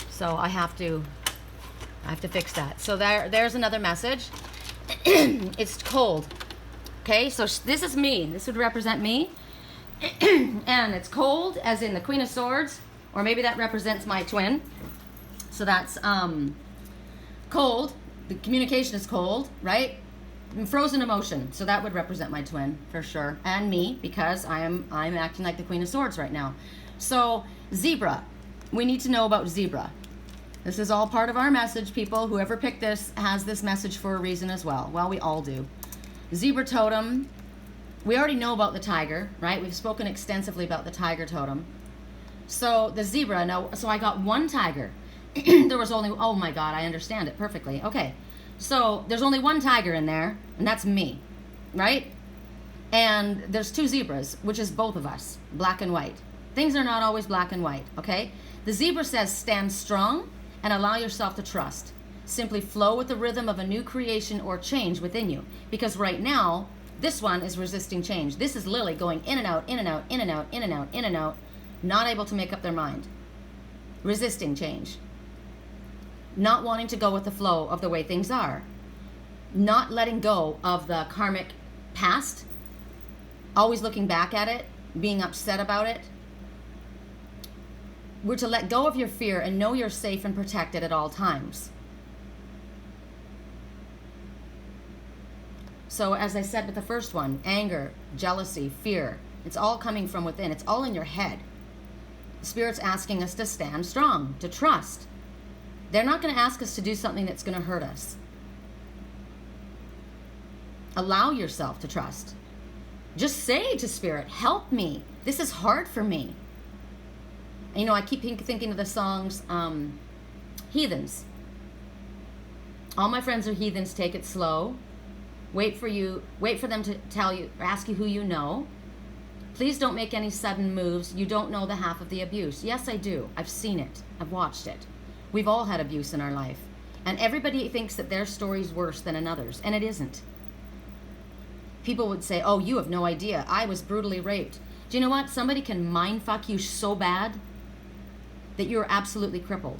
So I have to fix that. So there's another message. It's cold. Okay, so this is me. This would represent me. And it's cold, as in the Queen of Swords, or maybe that represents my twin. So that's cold. The communication is cold, right? Frozen emotion. So that would represent my twin for sure, and me, because I'm acting like the Queen of Swords right now. So zebra. We need to know about zebra. This is all part of our message, people. Whoever picked this has this message for a reason as well. Well, we all do. Zebra totem. We already know about the tiger, right? We've spoken extensively about the tiger totem. So the zebra, now, so I got one tiger. There was only, oh my God, I understand it perfectly. Okay, so there's only one tiger in there, and that's me, right? And there's two zebras, which is both of us, black and white. Things are not always black and white, okay? The zebra says stand strong and allow yourself to trust. Simply flow with the rhythm of a new creation or change within you. Because right now, this one is resisting change. This is Lily going in and out, in and out, in and out, in and out, in and out, not able to make up their mind. Resisting change. Not wanting to go with the flow of the way things are. Not letting go of the karmic past. Always looking back at it, being upset about it. We're to let go of your fear and know you're safe and protected at all times. So as I said with the first one, anger, jealousy, fear, it's all coming from within. It's all in your head. Spirit's asking us to stand strong, to trust. They're not going to ask us to do something that's going to hurt us. Allow yourself to trust. Just say to Spirit, help me. This is hard for me. You know, I keep thinking of the songs, Heathens. All my friends are heathens, take it slow. Wait for them to tell you, or ask you who you know. Please don't make any sudden moves. You don't know the half of the abuse. Yes, I do. I've seen it. I've watched it. We've all had abuse in our life. And everybody thinks that their story's worse than another's, and it isn't. People would say, oh, you have no idea. I was brutally raped. Do you know what? Somebody can mind fuck you so bad that you're absolutely crippled.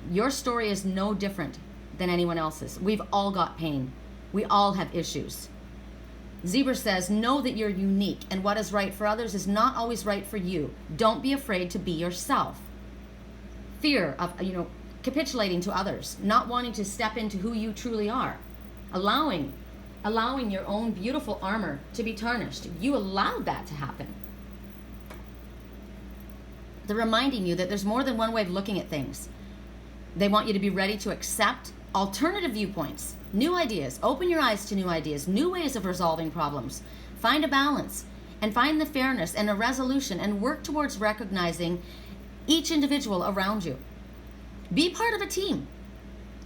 Your story is no different than anyone else's. We've all got pain. We all have issues. Zebra says, know that you're unique, and what is right for others is not always right for you. Don't be afraid to be yourself. Fear of, capitulating to others, not wanting to step into who you truly are. Allowing your own beautiful armor to be tarnished. You allowed that to happen. They're reminding you that there's more than one way of looking at things. They want you to be ready to accept alternative viewpoints, new ideas. Open your eyes to new ideas, new ways of resolving problems. Find a balance and find the fairness and a resolution and work towards recognizing each individual around you. Be part of a team.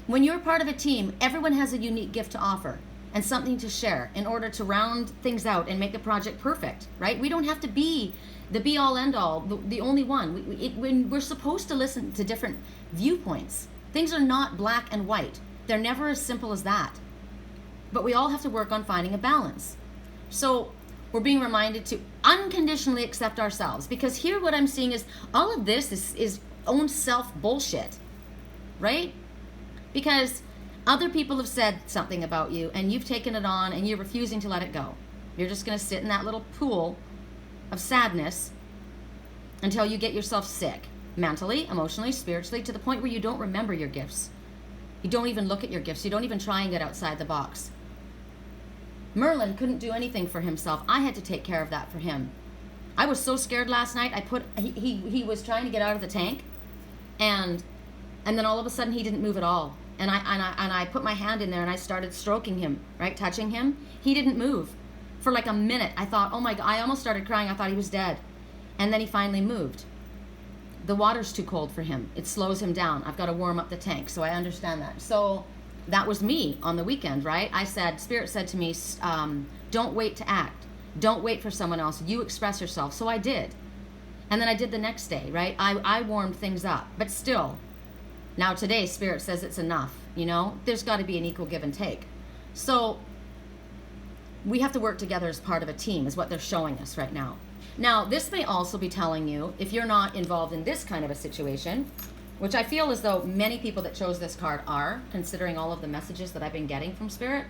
When you're part of a team, everyone has a unique gift to offer and something to share in order to round things out and make the project perfect, right? We don't have to be the be-all, end-all, the only one. We're supposed to listen to different viewpoints. Things are not black and white. They're never as simple as that. But we all have to work on finding a balance. So we're being reminded to unconditionally accept ourselves, because here what I'm seeing is all of this is own self bullshit, right? Because other people have said something about you and you've taken it on and you're refusing to let it go. You're just going to sit in that little pool of sadness until you get yourself sick, mentally, emotionally, spiritually, to the point where you don't remember your gifts. You don't even look at your gifts. You don't even try and get outside the box. Merlin couldn't do anything for himself. I had to take care of that for him. I was so scared last night. He was trying to get out of the tank, and then all of a sudden he didn't move at all. And I put my hand in there and I started stroking him, right, touching him. He didn't move for like a minute. I thought, oh my God, I almost started crying. I thought he was dead. And then he finally moved. The water's too cold for him. It slows him down. I've got to warm up the tank, so I understand that. So that was me on the weekend, right? Spirit said to me, don't wait to act. Don't wait for someone else. You express yourself. So I did. And then I did the next day, right? I warmed things up, but still. Now today, Spirit says it's enough, There's got to be an equal give and take. So we have to work together as part of a team is what they're showing us right now. Now, this may also be telling you, if you're not involved in this kind of a situation, which I feel as though many people that chose this card are, considering all of the messages that I've been getting from Spirit,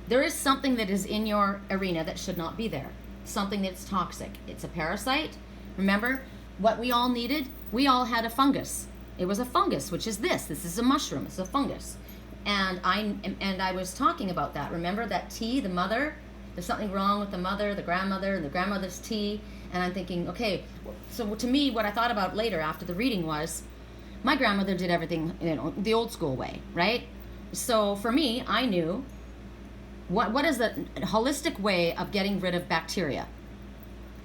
there is something that is in your arena that should not be there. Something that's toxic. It's a parasite. Remember, what we all needed? We all had a fungus. It was a fungus, which is this. This is a mushroom. It's a fungus. And I was talking about that. Remember that tea, the mother? There's something wrong with the mother, the grandmother, and the grandmother's tea. And I'm thinking, okay, so to me, what I thought about later after the reading was, my grandmother did everything, the old school way, right? So for me, I knew what is the holistic way of getting rid of bacteria.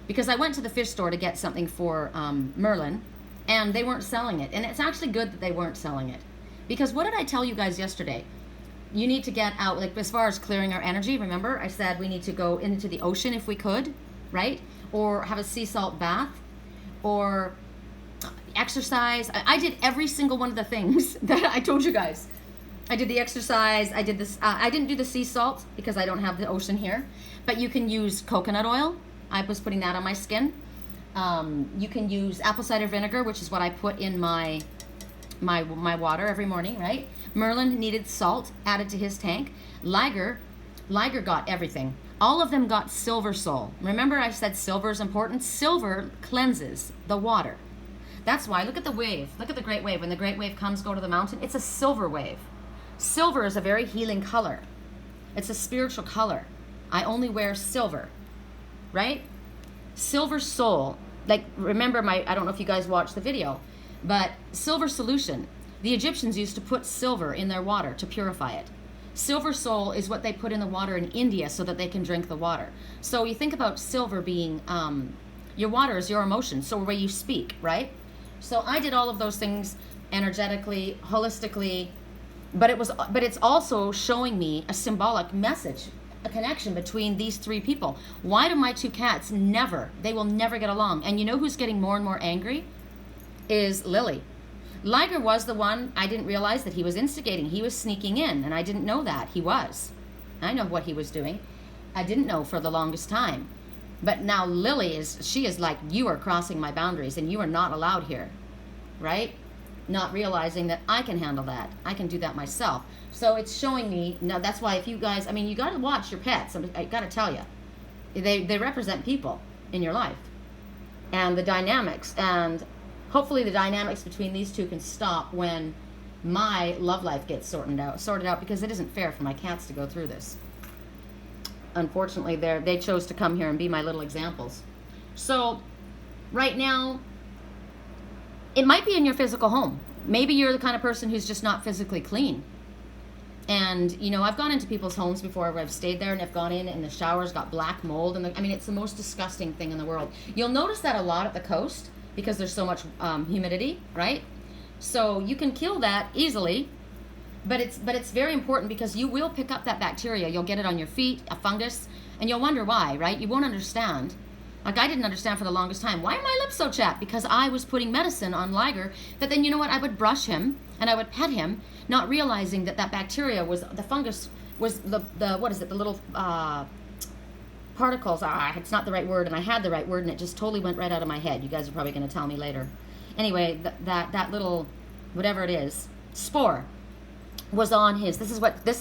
Because I went to the fish store to get something for Merlin, and they weren't selling it. And it's actually good that they weren't selling it. Because what did I tell you guys yesterday? You need to get out, like as far as clearing our energy, remember I said we need to go into the ocean if we could, right? Or have a sea salt bath, or exercise. I did every single one of the things that I told you guys. I did the exercise. I did this. I didn't do the sea salt because I don't have the ocean here. But you can use coconut oil. I was putting that on my skin. You can use apple cider vinegar, which is what I put in my water every morning, right? Merlin needed salt added to his tank. Liger got everything. All of them got silver soul. Remember I said silver is important? Silver cleanses the water. That's why, look at the wave. Look at the great wave. When the great wave comes, go to the mountain. It's a silver wave. Silver is a very healing color. It's a spiritual color. I only wear silver, right? Silver soul. Like, remember I don't know if you guys watched the video, but silver solution. The Egyptians used to put silver in their water to purify it. Silver soul is what they put in the water in India so that they can drink the water. So you think about silver being, your water is your emotion, so where you speak, right? So I did all of those things energetically, holistically, but it's also showing me a symbolic message, a connection between these three people. Why do my two cats they will never get along? And you know who's getting more and more angry? Is Lily. Liger was the one I didn't realize that he was instigating. He was sneaking in, and I didn't know that. He was. I know what he was doing. I didn't know for the longest time. But now Lily she is like, you are crossing my boundaries, and you are not allowed here, right? Not realizing that I can handle that. I can do that myself. So it's showing me, now that's why if you guys, I mean, you got to watch your pets. I got to tell you, they represent people in your life. And the dynamics, and hopefully the dynamics between these two can stop when my love life gets sorted out, because it isn't fair for my cats to go through this. Unfortunately, they chose to come here and be my little examples. So right now, it might be in your physical home. Maybe you're the kind of person who's just not physically clean. And, you know, I've gone into people's homes before where I've stayed there and I've gone in and the shower's got black mold. And it's the most disgusting thing in the world. You'll notice that a lot at the coast because there's so much humidity, right? So you can kill that easily, but it's very important because you will pick up that bacteria. You'll get it on your feet, a fungus, and you'll wonder why, right? You won't understand. Like, I didn't understand for the longest time. Why are my lips so chapped? Because I was putting medicine on Liger. But then, you know what? I would brush him and I would pet him, not realizing that bacteria was, the fungus was the what is it? The little particles. It's not the right word. And I had the right word and it just totally went right out of my head. You guys are probably going to tell me later. Anyway, that little, whatever it is, spore was on his, this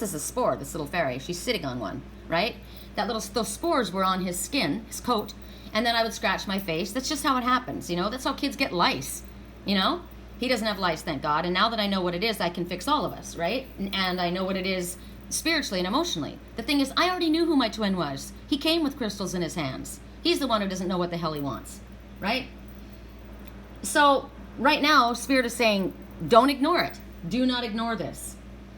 is a spore, this little fairy. She's sitting on one, right? Those spores were on his skin, his coat. And then I would scratch my face. That's just how it happens, you know? That's how kids get lice, you know? He doesn't have lice, thank God. And now that I know what it is, I can fix all of us, right? And I know what it is spiritually and emotionally. The thing is, I already knew who my twin was. He came with crystals in his hands. He's the one who doesn't know what the hell he wants, right? So right now, Spirit is saying, don't ignore it. Do not ignore this.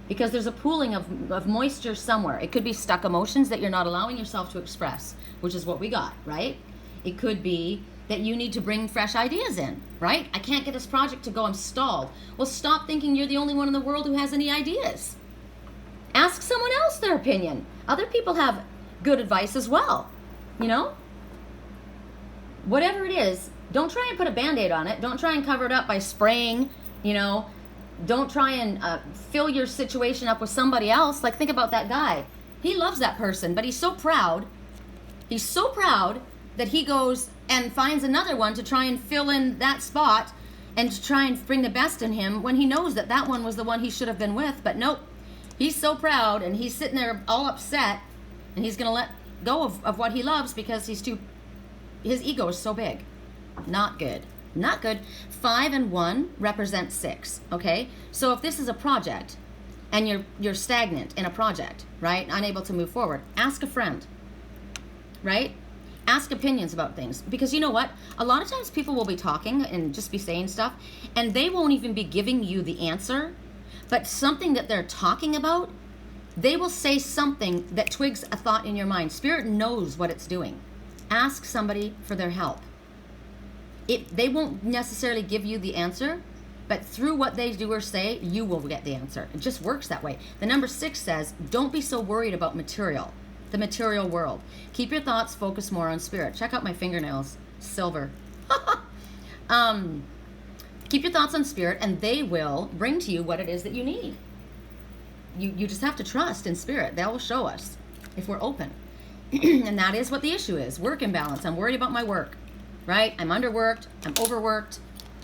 Because there's a pooling of moisture somewhere. It could be stuck emotions that you're not allowing yourself to express, which is what we got, right? It could be that you need to bring fresh ideas in, right? I can't get this project to go, I'm stalled. Well, stop thinking you're the only one in the world who has any ideas. Ask someone else their opinion. Other people have good advice as well, you know? Whatever it is, don't try and put a Band-Aid on it. Don't try and cover it up by spraying, you know? Don't try and fill your situation up with somebody else. Like, think about that guy. He loves that person, but he's so proud. He's so proud that he goes and finds another one to try and fill in that spot and to try and bring the best in him when he knows that one was the one he should have been with. But nope, he's so proud and he's sitting there all upset and he's going to let go of what he loves because his ego is so big. Not good. Not good. 5 and 1 represent 6, okay? So if this is a project and you're stagnant in a project, right? Unable to move forward, ask a friend, right? Ask opinions about things. Because you know what? A lot of times people will be talking and just be saying stuff and they won't even be giving you the answer, but something that they're talking about, they will say something that twigs a thought in your mind. Spirit knows what it's doing. Ask somebody for their help. They won't necessarily give you the answer, but through what they do or say, you will get the answer. It just works that way. The number 6 says, don't be so worried about the material world. Keep your thoughts focused more on spirit. Check out my fingernails, silver. Keep your thoughts on spirit, and they will bring to you what it is that you need. You just have to trust in spirit. They will show us if we're open. And that is what the issue is. Work imbalance. I'm worried about my work, right? I'm underworked. I'm overworked.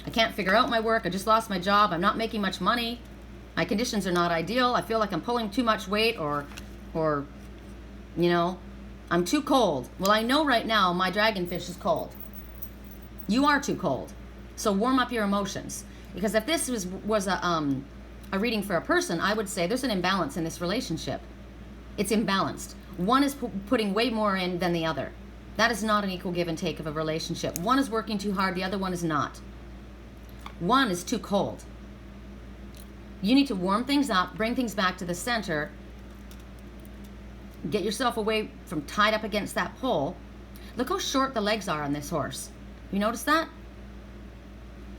I can't figure out my work. I just lost my job. I'm not making much money. My conditions are not ideal. I feel like I'm pulling too much weight or you know, I'm too cold. Well, I know right now my dragonfish is cold. You are too cold. So warm up your emotions. Because if this was a reading for a person, I would say there's an imbalance in this relationship. It's imbalanced. One is putting way more in than the other. That is not an equal give and take of a relationship. One is working too hard, the other one is not. One is too cold. You need to warm things up, bring things back to the center, get yourself away from tied up against that pole. Look how short the legs are on this horse. You notice that?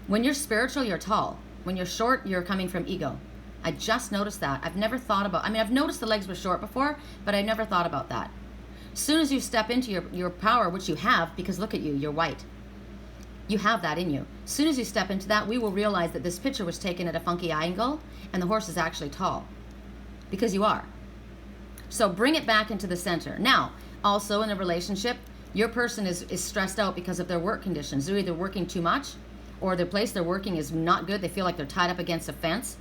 When you're spiritual, you're tall. When you're short, you're coming from ego. I just noticed that. I've never thought about, I've noticed the legs were short before, but I never thought about that. As soon as you step into your power, which you have, because look at you, you're white. You have that in you. As soon as you step into that, we will realize that this picture was taken at a funky angle and the horse is actually tall. Because you are. So bring it back into the center. Now, also in a relationship, your person is stressed out because of their work conditions. They're either working too much or the place they're working is not good. They feel like they're tied up against a fence,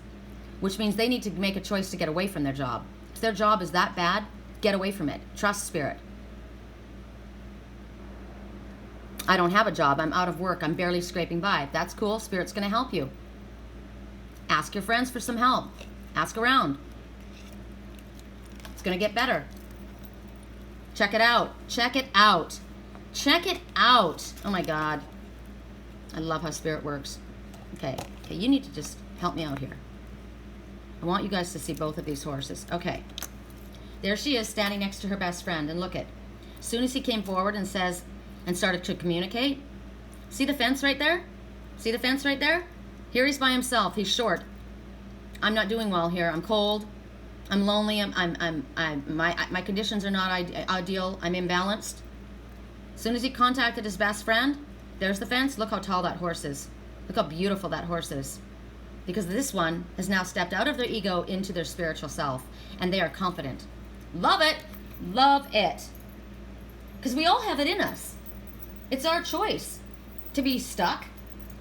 which means they need to make a choice to get away from their job. If their job is that bad, get away from it. Trust spirit. I don't have a job. I'm out of work. I'm barely scraping by. That's cool. Spirit's going to help you. Ask your friends for some help. Ask around. It's going to get better. Check it out. Check it out. Check it out. Oh my God. I love how spirit works. Okay, you need to just help me out here. I want you guys to see both of these horses. Okay. There she is standing next to her best friend. And look at, as soon as he came forward and says, and started to communicate. See the fence right there? See the fence right there? Here he's by himself. He's short. I'm not doing well here. I'm cold. I'm lonely. My conditions are not ideal. I'm imbalanced. As soon as he contacted his best friend, there's the fence. Look how tall that horse is. Look how beautiful that horse is. Because this one has now stepped out of their ego into their spiritual self. And they are confident. Love it. Love it. Because we all have it in us. It's our choice to be stuck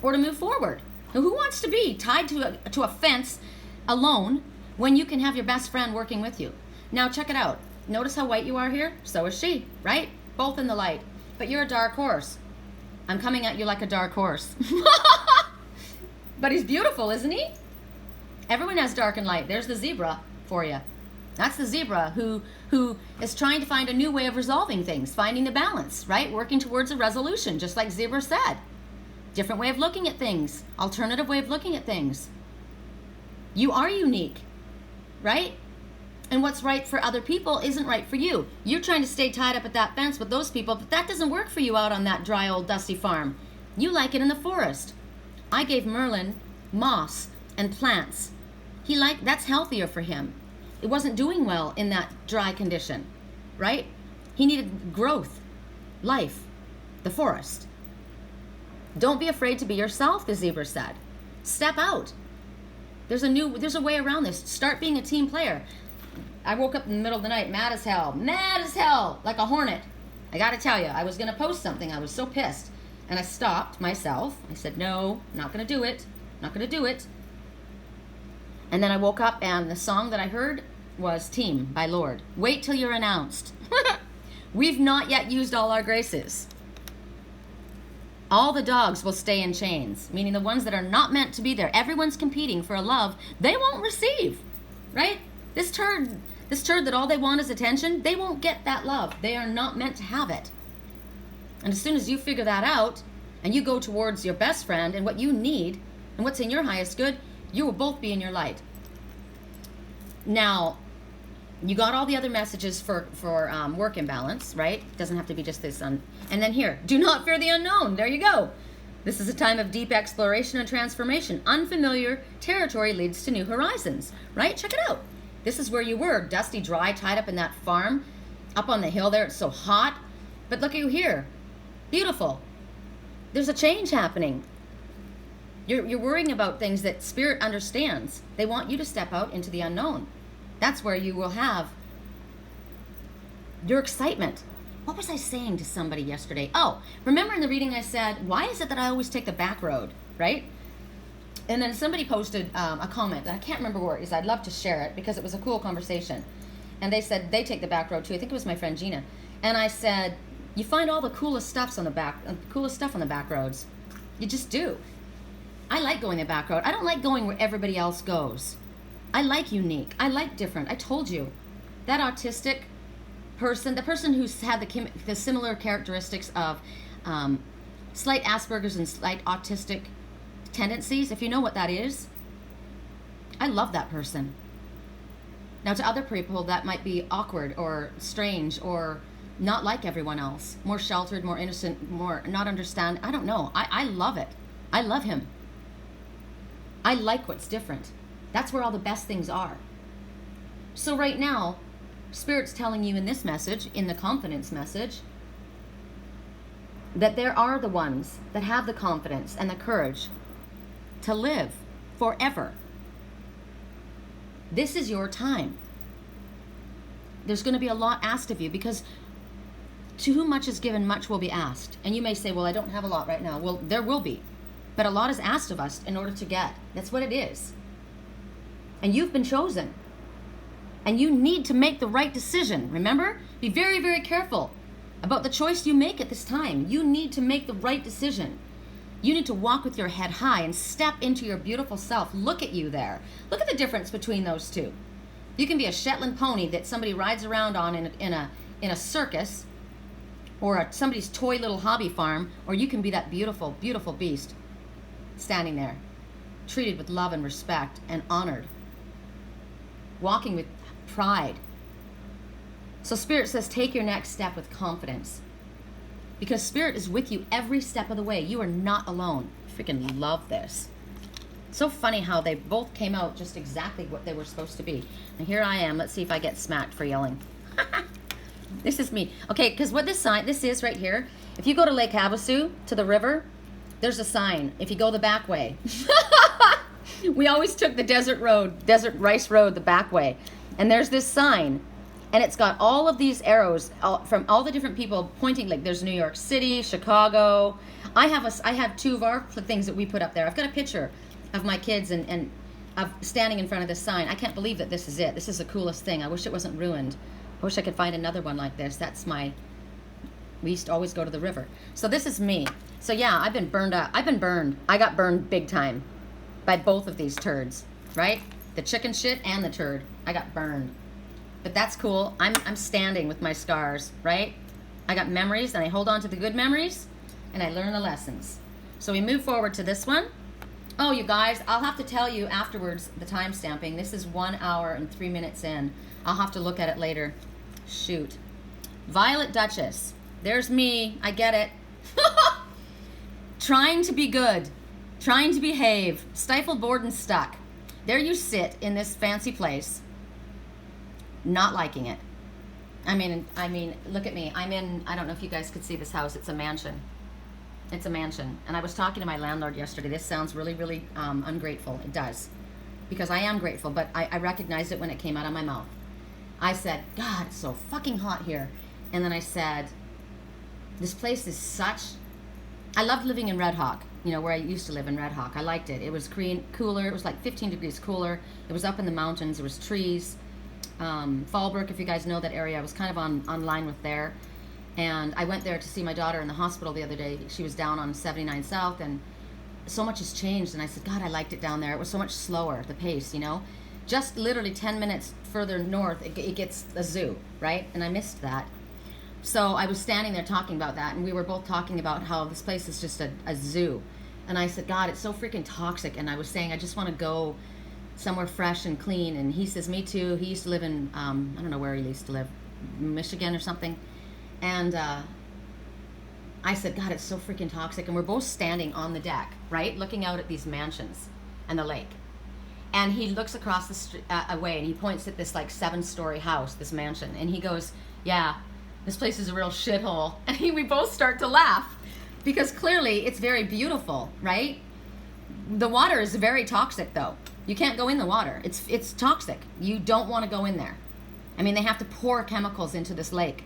or to move forward. Now, who wants to be tied to a fence alone when you can have your best friend working with you? Now check it out. Notice how white you are here? So is she, right? Both in the light. But you're a dark horse. I'm coming at you like a dark horse. But he's beautiful, isn't he? Everyone has dark and light. There's the zebra for you. That's the zebra who is trying to find a new way of resolving things, finding the balance, right? Working towards a resolution, just like Zebra said. Different way of looking at things, alternative way of looking at things. You are unique, right? And what's right for other people isn't right for you. You're trying to stay tied up at that fence with those people, but that doesn't work for you out on that dry old dusty farm. You like it in the forest. I gave Merlin moss and plants. That's healthier for him. It wasn't doing well in that dry condition, right? He needed growth, life, the forest. Don't be afraid to be yourself, the zebra said. Step out. There's a way around this. Start being a team player. I woke up in the middle of the night, mad as hell, like a hornet. I gotta tell you, I was gonna post something. I was so pissed. And I stopped myself. I said, no, I'm not gonna do it. I'm not gonna do it. And then I woke up and the song that I heard was Team by Lord. Wait till you're announced. We've not yet used all our graces. All the dogs will stay in chains, meaning the ones that are not meant to be there. Everyone's competing for a love they won't receive, right? This turd that all they want is attention, they won't get that love. They are not meant to have it. And as soon as you figure that out and you go towards your best friend and what you need and what's in your highest good, you will both be in your light. Now, you got all the other messages for work imbalance, right? It doesn't have to be just this. And then here, do not fear the unknown. There you go. This is a time of deep exploration and transformation. Unfamiliar territory leads to new horizons, right? Check it out. This is where you were, dusty, dry, tied up in that farm, up on the hill there. It's so hot. But look at you here. Beautiful. There's a change happening. You're worrying about things that Spirit understands. They want you to step out into the unknown. That's where you will have your excitement. What was I saying to somebody yesterday? Oh, remember in the reading I said, why is it that I always take the back road, right? And then somebody posted a comment, and I can't remember where it is. I'd love to share it because it was a cool conversation. And they said they take the back road too. I think it was my friend Gina. And I said, you find all the coolest stuff on the back roads. You just do. I like going the back road. I don't like going where everybody else goes. I like unique. I like different. I told you, that autistic person, the person who's had the similar characteristics of slight Asperger's and slight autistic tendencies, if you know what that is, I love that person. Now to other people that might be awkward or strange or not like everyone else, more sheltered, more innocent, more not understand, I don't know. I love it. I love him. I like what's different. That's where all the best things are. So right now, Spirit's telling you in this message, in the confidence message, that there are the ones that have the confidence and the courage to live forever. This is your time. There's going to be a lot asked of you because to whom much is given, much will be asked. And you may say, well, I don't have a lot right now. Well, there will be. But a lot is asked of us in order to get. That's what it is. And you've been chosen. And you need to make the right decision. Remember? Be very, very careful about the choice you make at this time. You need to make the right decision. You need to walk with your head high and step into your beautiful self. Look at you there. Look at the difference between those two. You can be a Shetland pony that somebody rides around on in a circus or somebody's toy little hobby farm, or you can be that beautiful, beautiful beast standing there, treated with love and respect and honored, walking with pride. So Spirit says, take your next step with confidence. Because Spirit is with you every step of the way. You are not alone. I freaking love this. So funny how they both came out just exactly what they were supposed to be. And here I am. Let's see if I get smacked for yelling. This is me. Okay, because what this is right here, if you go to Lake Havasu, to the river, there's a sign. If you go the back way. We always took the desert rice road the back way. And there's this sign. And it's got all of these arrows from all the different people pointing. Like there's New York City, Chicago. I have two of our things that we put up there. I've got a picture of my kids and of standing in front of this sign. I can't believe that this is it. This is the coolest thing. I wish it wasn't ruined. I wish I could find another one like this. We used to always go to the river. So this is me. So yeah, I've been burned up. I've been burned. I got burned big time by both of these turds, right? The chicken shit and the turd. I got burned. But that's cool. I'm standing with my scars, right? I got memories, and I hold on to the good memories, and I learn the lessons. So we move forward to this one. Oh, you guys, I'll have to tell you afterwards the time stamping. This is 1 hour and 3 minutes in. I'll have to look at it later. Shoot. Violet Duchess. There's me. I get it. Trying to be good. Trying to behave. Stifled, bored, and stuck. There you sit in this fancy place. Not liking it. I mean, look at me. I don't know if you guys could see this house. It's a mansion. It's a mansion. And I was talking to my landlord yesterday. This sounds really, really ungrateful. It does. Because I am grateful, but I recognized it when it came out of my mouth. I said, God, it's so fucking hot here. And then I said, this place is such... I loved living in Red Hawk, where I used to live in Red Hawk. I liked it. It was cooler. It was like 15 degrees cooler. It was up in the mountains. There was trees. Fallbrook, if you guys know that area, I was kind of on line with there. And I went there to see my daughter in the hospital the other day. She was down on 79 South, and so much has changed. And I said, God, I liked it down there. It was so much slower, the pace, Just literally 10 minutes further north, it gets a zoo, right? And I missed that. So I was standing there talking about that, and we were both talking about how this place is just a zoo. And I said, God, it's so freaking toxic. And I was saying, I just want to go somewhere fresh and clean. And he says, me too. He used to live in, I don't know where he used to live, Michigan or something. And I said, God, it's so freaking toxic. And we're both standing on the deck, right? Looking out at these mansions and the lake. And he looks across the street away, and he points at this like 7-story house, this mansion. And he goes, yeah, this place is a real shithole. And we both start to laugh because clearly it's very beautiful, right? The water is very toxic, though. You can't go in the water. It's toxic. You don't want to go in there. I mean, they have to pour chemicals into this lake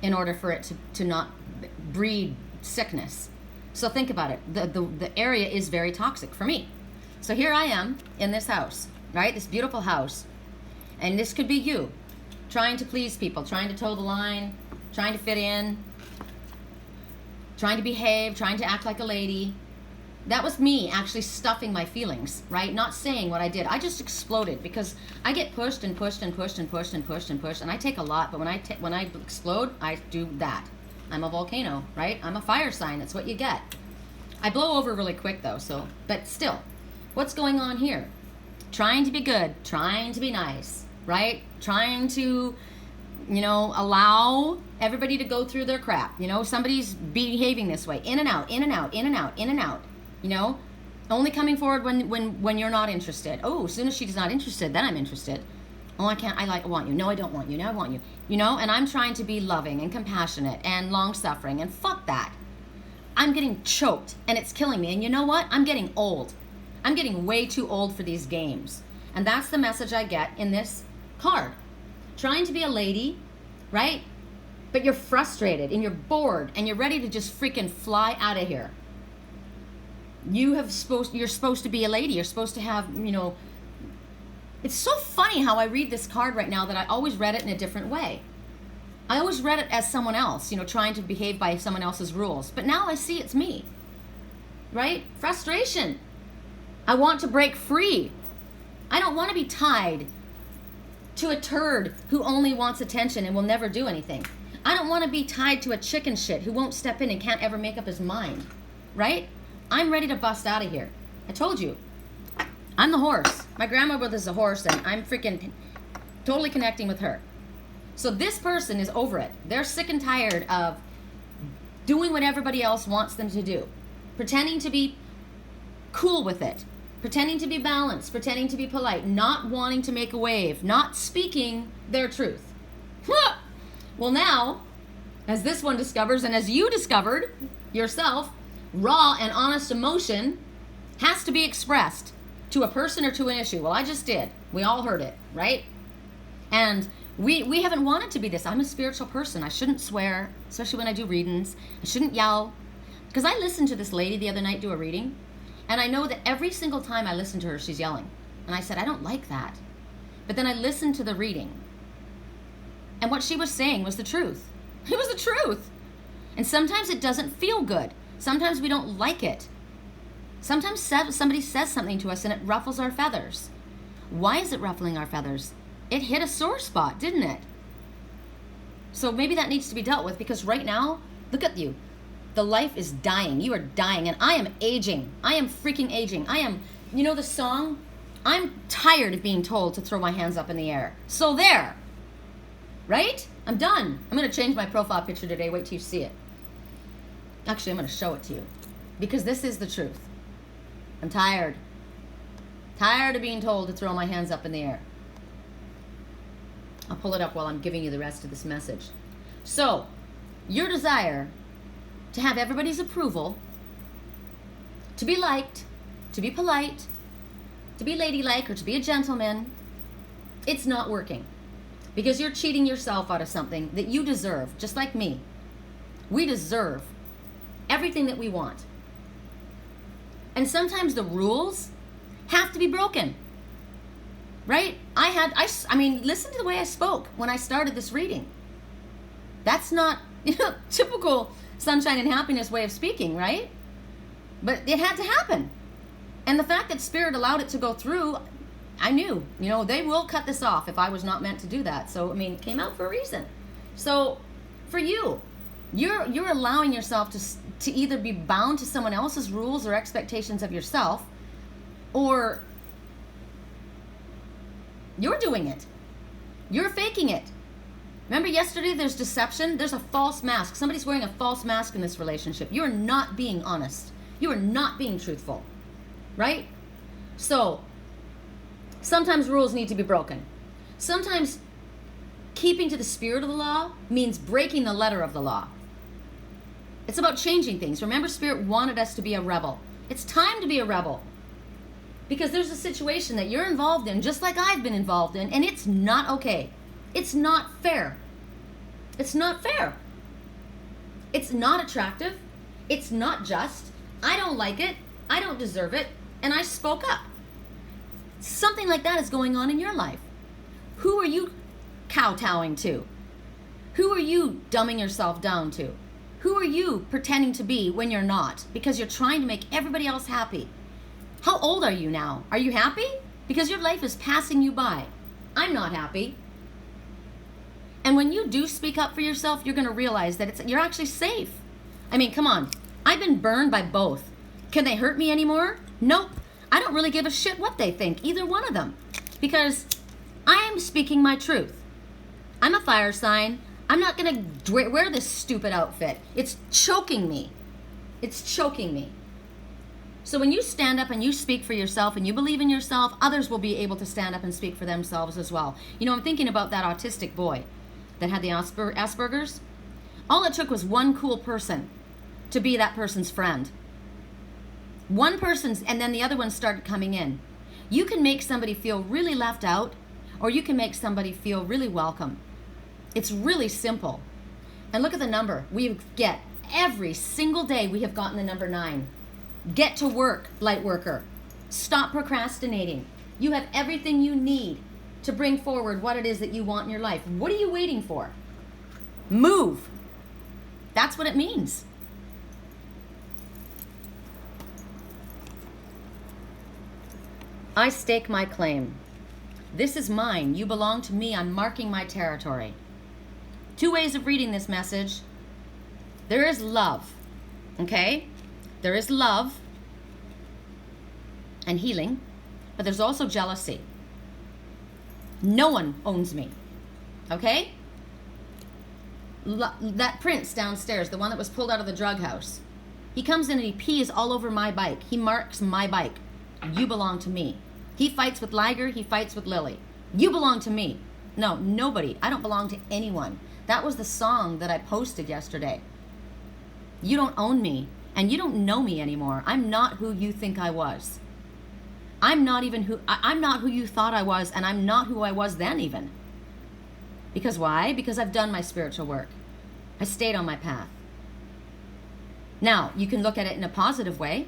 in order for it to not breed sickness. So think about it. The area is very toxic for me. So here I am in this house, right? This beautiful house. And this could be you, trying to please people, trying to toe the line, trying to fit in, trying to behave, trying to act like a lady. That was me actually stuffing my feelings, right? Not saying what I did. I just exploded because I get pushed and pushed and pushed and pushed and pushed and pushed, and I take a lot, but when I explode, I do that. I'm a volcano, right? I'm a fire sign. That's what you get. I blow over really quick though, but still, what's going on here? Trying to be good, trying to be nice, right? Trying to, allow everybody to go through their crap. Somebody's behaving this way, in and out, in and out, in and out, in and out. Only coming forward when you're not interested. Oh, as soon as she's not interested, then I'm interested. Oh, I want you. No, I don't want you. No, I want you. And I'm trying to be loving and compassionate and long-suffering, and fuck that. I'm getting choked, and it's killing me. And you know what? I'm getting old. I'm getting way too old for these games. And that's the message I get in this card. Trying to be a lady, right? But you're frustrated, and you're bored, and you're ready to just freaking fly out of here. You're supposed to be a lady. You're supposed to have, It's so funny how I read this card right now that I always read it in a different way. I always read it as someone else, trying to behave by someone else's rules. But now I see it's me, right? Frustration. I want to break free. I don't want to be tied to a turd who only wants attention and will never do anything. I don't want to be tied to a chicken shit who won't step in and can't ever make up his mind, right? I'm ready to bust out of here. I told you. I'm the horse. My grandmother was a horse, and I'm freaking totally connecting with her. So this person is over it. They're sick and tired of doing what everybody else wants them to do. Pretending to be cool with it. Pretending to be balanced. Pretending to be polite. Not wanting to make a wave. Not speaking their truth. Well, now, as this one discovers, and as you discovered yourself, raw and honest emotion has to be expressed to a person or to an issue. Well, I just did. We all heard it, right? And we haven't wanted to be this. I'm a spiritual person. I shouldn't swear, especially when I do readings. I shouldn't yell. Because I listened to this lady the other night do a reading, and I know that every single time I listen to her, she's yelling. And I said, I don't like that. But then I listened to the reading, and what she was saying was the truth. It was the truth. And sometimes it doesn't feel good. Sometimes we don't like it. Sometimes somebody says something to us and it ruffles our feathers. Why is it ruffling our feathers? It hit a sore spot, didn't it? So maybe that needs to be dealt with, because right now, look at you. The life is dying. You are dying, and I am aging. I am freaking aging. I am, the song? I'm tired of being told to throw my hands up in the air. So there. Right? I'm done. I'm going to change my profile picture today. Wait till you see it. Actually, I'm going to show it to you, because this is the truth. I'm tired. Tired of being told to throw my hands up in the air. I'll pull it up while I'm giving you the rest of this message. So, your desire to have everybody's approval, to be liked, to be polite, to be ladylike, or to be a gentleman, it's not working. Because you're cheating yourself out of something that you deserve, just like me. We deserve everything that we want. And sometimes the rules have to be broken. Right? I mean, listen to the way I spoke when I started this reading. That's not, typical sunshine and happiness way of speaking, right? But it had to happen. And the fact that Spirit allowed it to go through, I knew, they will cut this off if I was not meant to do that. So, it came out for a reason. So, for you, you're allowing yourself to either be bound to someone else's rules or expectations of yourself, or you're doing it. You're faking it. Remember yesterday, there's deception. There's a false mask. Somebody's wearing a false mask in this relationship. You're not being honest. You are not being truthful. Right? So, sometimes rules need to be broken. Sometimes keeping to the spirit of the law means breaking the letter of the law. It's about changing things. Remember, Spirit wanted us to be a rebel. It's time to be a rebel. Because there's a situation that you're involved in, just like I've been involved in, and it's not okay. It's not fair. It's not fair. It's not attractive. It's not just. I don't like it. I don't deserve it. And I spoke up. Something like that is going on in your life. Who are you kowtowing to? Who are you dumbing yourself down to? Who are you pretending to be when you're not? Because you're trying to make everybody else happy. How old are you now? Are you happy? Because your life is passing you by. I'm not happy. And when you do speak up for yourself, you're going to realize that you're actually safe. I mean, come on. I've been burned by both. Can they hurt me anymore? Nope. I don't really give a shit what they think, either one of them. Because I am speaking my truth. I'm a fire sign. I'm not going to wear this stupid outfit. It's choking me. It's choking me. So when you stand up and you speak for yourself and you believe in yourself, others will be able to stand up and speak for themselves as well. You know, I'm thinking about that autistic boy that had the Asperger's. All it took was one cool person to be that person's friend. One person's, and then the other one started coming in. You can make somebody feel really left out, or you can make somebody feel really welcome. It's really simple. And look at the number. We get every single day we have gotten the number 9. Get to work, light worker. Stop procrastinating. You have everything you need to bring forward what it is that you want in your life. What are you waiting for? Move. That's what it means. I stake my claim. This is mine. You belong to me. I'm marking my territory. 2 ways of reading this message. There is love, okay? There is love and healing, but there's also jealousy. No one owns me, okay? That prince downstairs, the one that was pulled out of the drug house, he comes in and he pees all over my bike. He marks my bike. You belong to me. He fights with Liger. He fights with Lily. You belong to me. No, nobody. I don't belong to anyone. That was the song that I posted yesterday. You don't own me, and you don't know me anymore. I'm not who you think I was. I'm not who you thought I was, and I'm not who I was then even. Because why? Because I've done my spiritual work. I stayed on my path. Now, you can look at it in a positive way.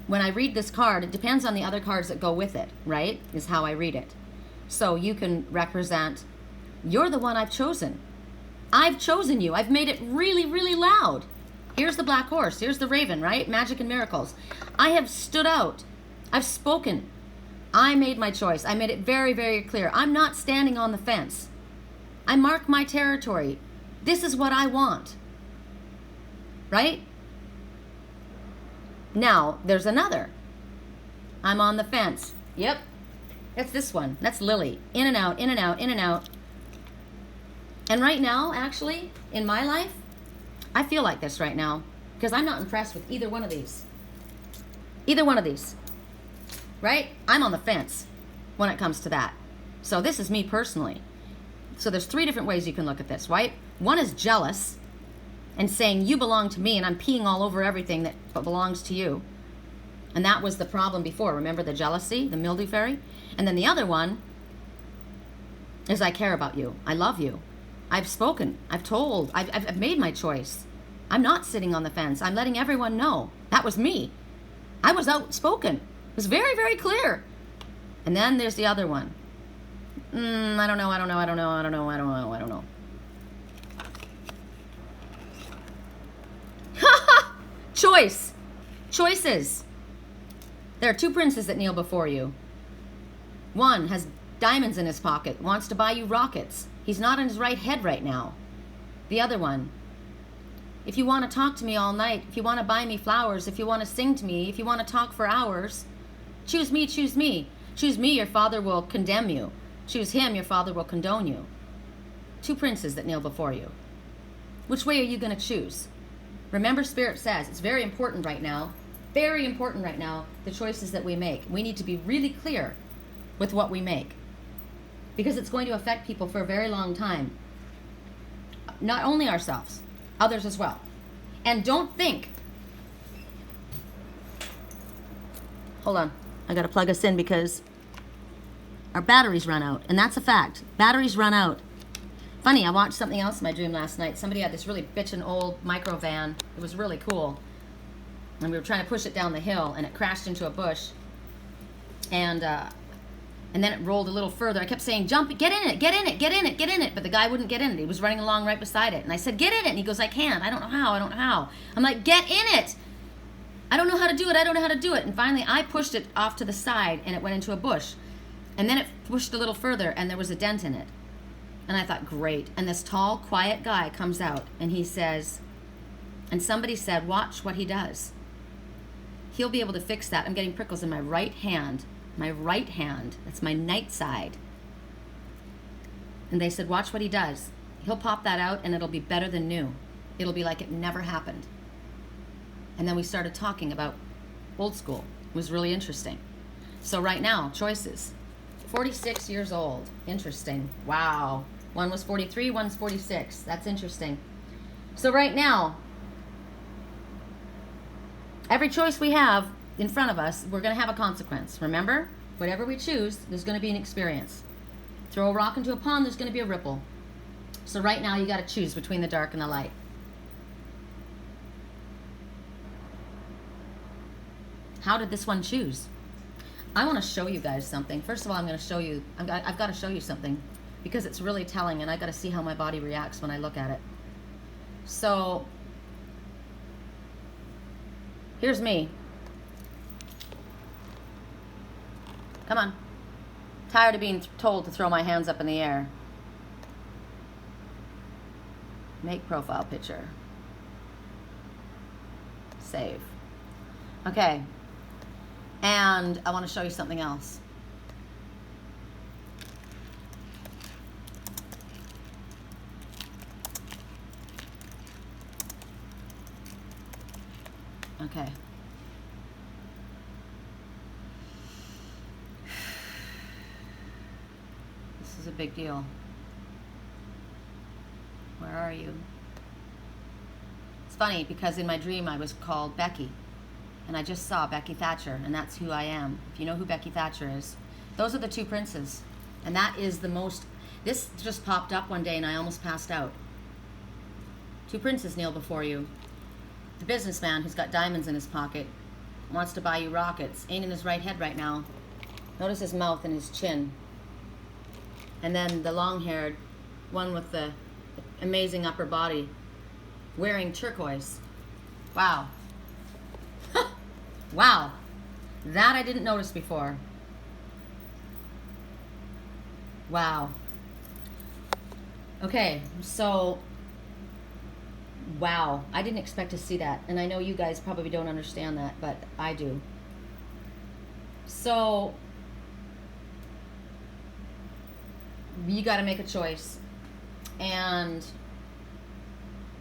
When I read this card, it depends on the other cards that go with it, right? Is how I read it. So you can represent, you're the one I've chosen. I've chosen you. I've made it really, really loud. Here's the black horse. Here's the raven, right? Magic and miracles. I have stood out. I've spoken. I made my choice. I made it very, very clear. I'm not standing on the fence. I mark my territory. This is what I want. Right? Now, there's another. I'm on the fence. Yep. That's this one. That's Lily. In and out, in and out, in and out. And right now, actually, in my life, I feel like this right now because I'm not impressed with either one of these. Either one of these. Right? I'm on the fence when it comes to that. So this is me personally. So there's 3 different ways you can look at this, right? One is jealous and saying you belong to me and I'm peeing all over everything that belongs to you. And that was the problem before. Remember the jealousy, the mildew fairy? And then the other one is I care about you. I love you. I've spoken. I've told. I've made my choice. I'm not sitting on the fence. I'm letting everyone know. That was me. I was outspoken. It was very, very clear. And then there's the other one. I don't know. Choice. Choices. There are 2 princes that kneel before you. One has diamonds in his pocket, wants to buy you rockets. He's not in his right head right now. The other one, if you want to talk to me all night, if you want to buy me flowers, if you want to sing to me, if you want to talk for hours, choose me, choose me. Choose me, your father will condemn you. Choose him, your father will condone you. 2 princes that kneel before you. Which way are you going to choose? Remember, Spirit says, it's very important right now, the choices that we make. We need to be really clear with what we make. Because it's going to affect people for a very long time. Not only ourselves, others as well. And don't think. Hold on. I gotta plug us in because our batteries run out, and that's a fact. Batteries run out. Funny, I watched something else in my dream last night. Somebody had this really bitchin' old micro van. It was really cool. And we were trying to push it down the hill, and it crashed into a bush. And then it rolled a little further. I kept saying, jump, get in it, get in it, get in it, get in it. But the guy wouldn't get in it. He was running along right beside it. And I said, get in it. And he goes, I can't. I don't know how. I don't know how. I'm like, get in it. I don't know how to do it. I don't know how to do it. And finally, I pushed it off to the side, and it went into a bush. And then it pushed a little further, and there was a dent in it. And I thought, great. And this tall, quiet guy comes out, and he says, and somebody said, watch what he does. He'll be able to fix that. I'm getting prickles in my right hand. My right hand. That's my night side. And they said, watch what he does. He'll pop that out, and it'll be better than new. It'll be like it never happened. And then we started talking about old school. It was really interesting. So right now, choices. 46 years old. Interesting. Wow. One was 43, one's 46. That's interesting. So right now, every choice we have in front of us, we're going to have a consequence. Remember? Whatever we choose, there's going to be an experience. Throw a rock into a pond, there's going to be a ripple. So right now, you got to choose between the dark and the light. How did this one choose? I want to show you guys something. First of all, I'm going to show you, I've got to show you something because it's really telling, and I got to see how my body reacts when I look at it. So, here's me. Come on. Tired of being told to throw my hands up in the air. Make profile picture. Save. Okay. And I want to show you something else. Okay. This is a big deal. Where are you? It's funny because in my dream I was called Becky. And I just saw Becky Thatcher, and that's who I am. If you know who Becky Thatcher is. Those are the two princes. And that is the most... This just popped up one day, and I almost passed out. Two princes kneel before you. The businessman who's got diamonds in his pocket wants to buy you rockets. Ain't in his right head right now. Notice his mouth and his chin. And then the long-haired one with the amazing upper body wearing turquoise. Wow. Wow, that I didn't notice before. Wow. Okay, so, wow, I didn't expect to see that. And I know you guys probably don't understand that, but I do. So, you got to make a choice. And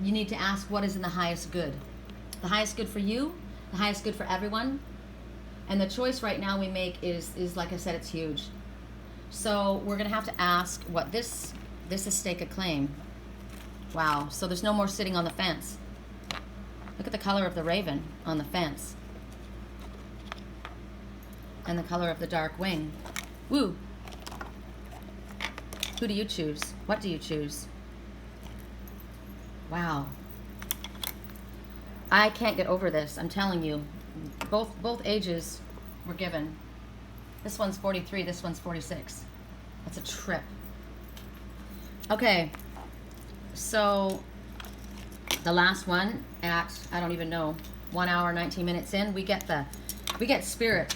you need to ask what is in the highest good. The highest good for you, the highest good for everyone. And the choice right now we make is like I said, it's huge. So we're going to have to ask what this is stake a claim. Wow, so there's no more sitting on the fence. Look at the color of the raven on the fence. And the color of the dark wing. Woo! Who do you choose? What do you choose? Wow. I can't get over this, I'm telling you. Both ages were given. This one's 43, this one's 46. That's a trip. Okay, so the last one at, I don't even know, 1 hour, 19 minutes in, we get spirit.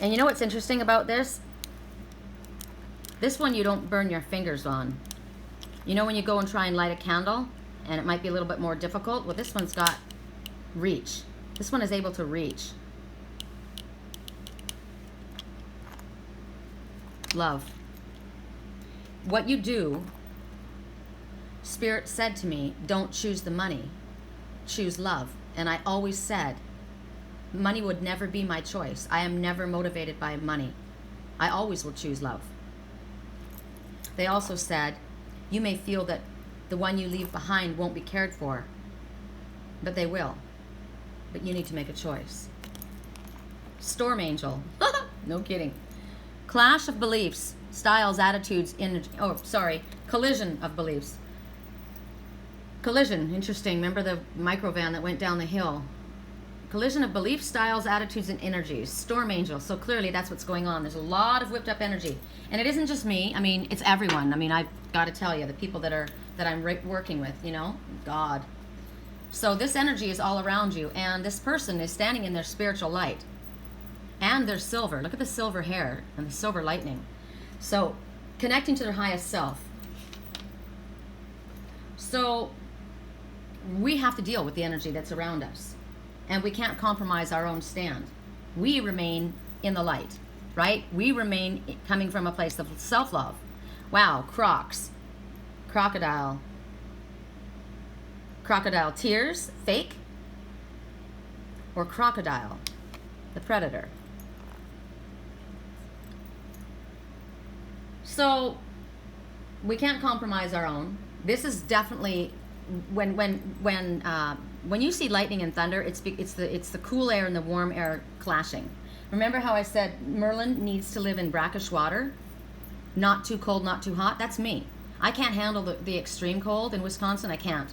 And you know what's interesting about this? This one you don't burn your fingers on. You know when you go and try and light a candle, and it might be a little bit more difficult? Well, this one's got reach. This one is able to reach. Love. What you do, Spirit said to me, don't choose the money, choose love. And I always said, money would never be my choice. I am never motivated by money. I always will choose love. They also said, you may feel that the one you leave behind won't be cared for, but they will. But you need to make a choice. Storm angel. No kidding. Clash of beliefs, styles, attitudes, collision of beliefs. Collision, interesting. Remember the microvan that went down the hill? Collision of beliefs, styles, attitudes, and energies. Storm angel. So clearly that's what's going on. There's a lot of whipped up energy. And it isn't just me. I mean, it's everyone. I mean, I've got to tell you, the people that I'm working with, you know, God. So this energy is all around you, and this person is standing in their spiritual light. And their silver. Look at the silver hair and the silver lightning. So connecting to their highest self. So we have to deal with the energy that's around us. And we can't compromise our own stand. We remain in the light, right? We remain coming from a place of self-love. Wow, crocs. Crocodile. Crocodile tears, fake. Or crocodile, the predator. So we can't compromise our own. This is definitely when you see lightning and thunder, it's the cool air and the warm air clashing. Remember how I said Merlin needs to live in brackish water, not too cold, not too hot? That's me. I can't handle the extreme cold in Wisconsin. I can't,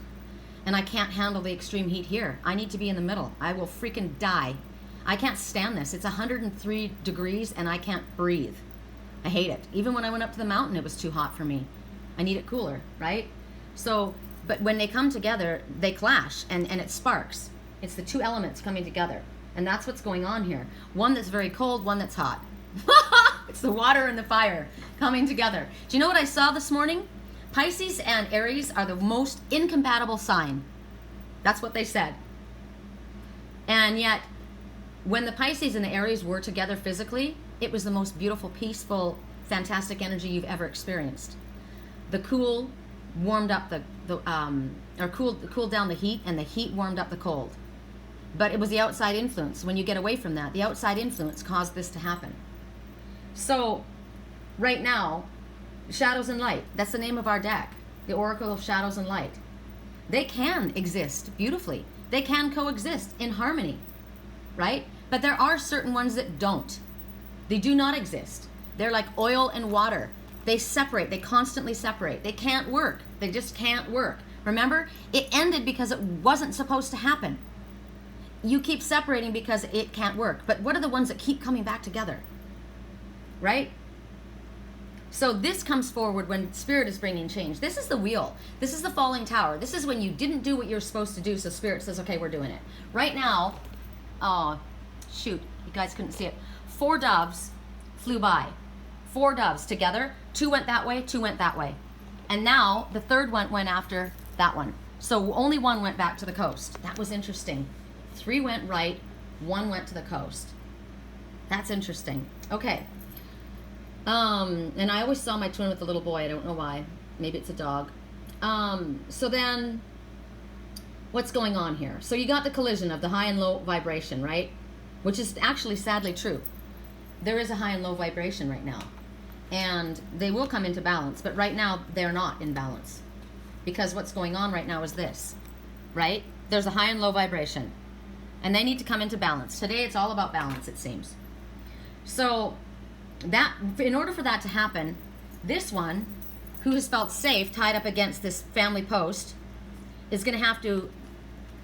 and I can't handle the extreme heat here. I need to be in the middle. I will freaking die. I can't stand this. It's 103 degrees and I can't breathe. I hate it. Even when I went up to the mountain, it was too hot for me. I need it cooler, right? So, but when they come together, they clash and it sparks. It's the two elements coming together. And that's what's going on here. One that's very cold, one that's hot. It's the water and the fire coming together. Do you know what I saw this morning? Pisces and Aries are the most incompatible sign. That's what they said. And yet, when the Pisces and the Aries were together physically, it was the most beautiful, peaceful, fantastic energy you've ever experienced. The cool warmed up cooled down the heat, and the heat warmed up the cold. But it was the outside influence. When you get away from that, the outside influence caused this to happen. So, right now, shadows and light, that's the name of our deck. The Oracle of Shadows and Light. They can exist beautifully. They can coexist in harmony, right? But there are certain ones that don't. They do not exist. They're like oil and water. They separate. They constantly separate. They can't work. They just can't work. Remember, it ended because it wasn't supposed to happen. You keep separating because it can't work. But what are the ones that keep coming back together? Right? So this comes forward when Spirit is bringing change. This is the wheel. This is the falling tower. This is when you didn't do what you're supposed to do, so Spirit says, okay, we're doing it. Right now, oh, shoot, you guys couldn't see it. 4 doves flew by. 4 doves together. 2 went that way, 2 went that way. And now the third one went after that one. So only 1 went back to the coast. That was interesting. 3 went right, 1 went to the coast. That's interesting. Okay. And I always saw my twin with the little boy. I don't know why. Maybe it's a dog. So then, what's going on here? So you got the collision of the high and low vibration, right? Which is actually sadly true. There is a high and low vibration right now. And they will come into balance. But right now, they're not in balance. Because what's going on right now is this, right? There's a high and low vibration. And they need to come into balance. Today, it's all about balance, it seems. So, that in order for that to happen, this one, who has felt safe, tied up against this family post, is going to have to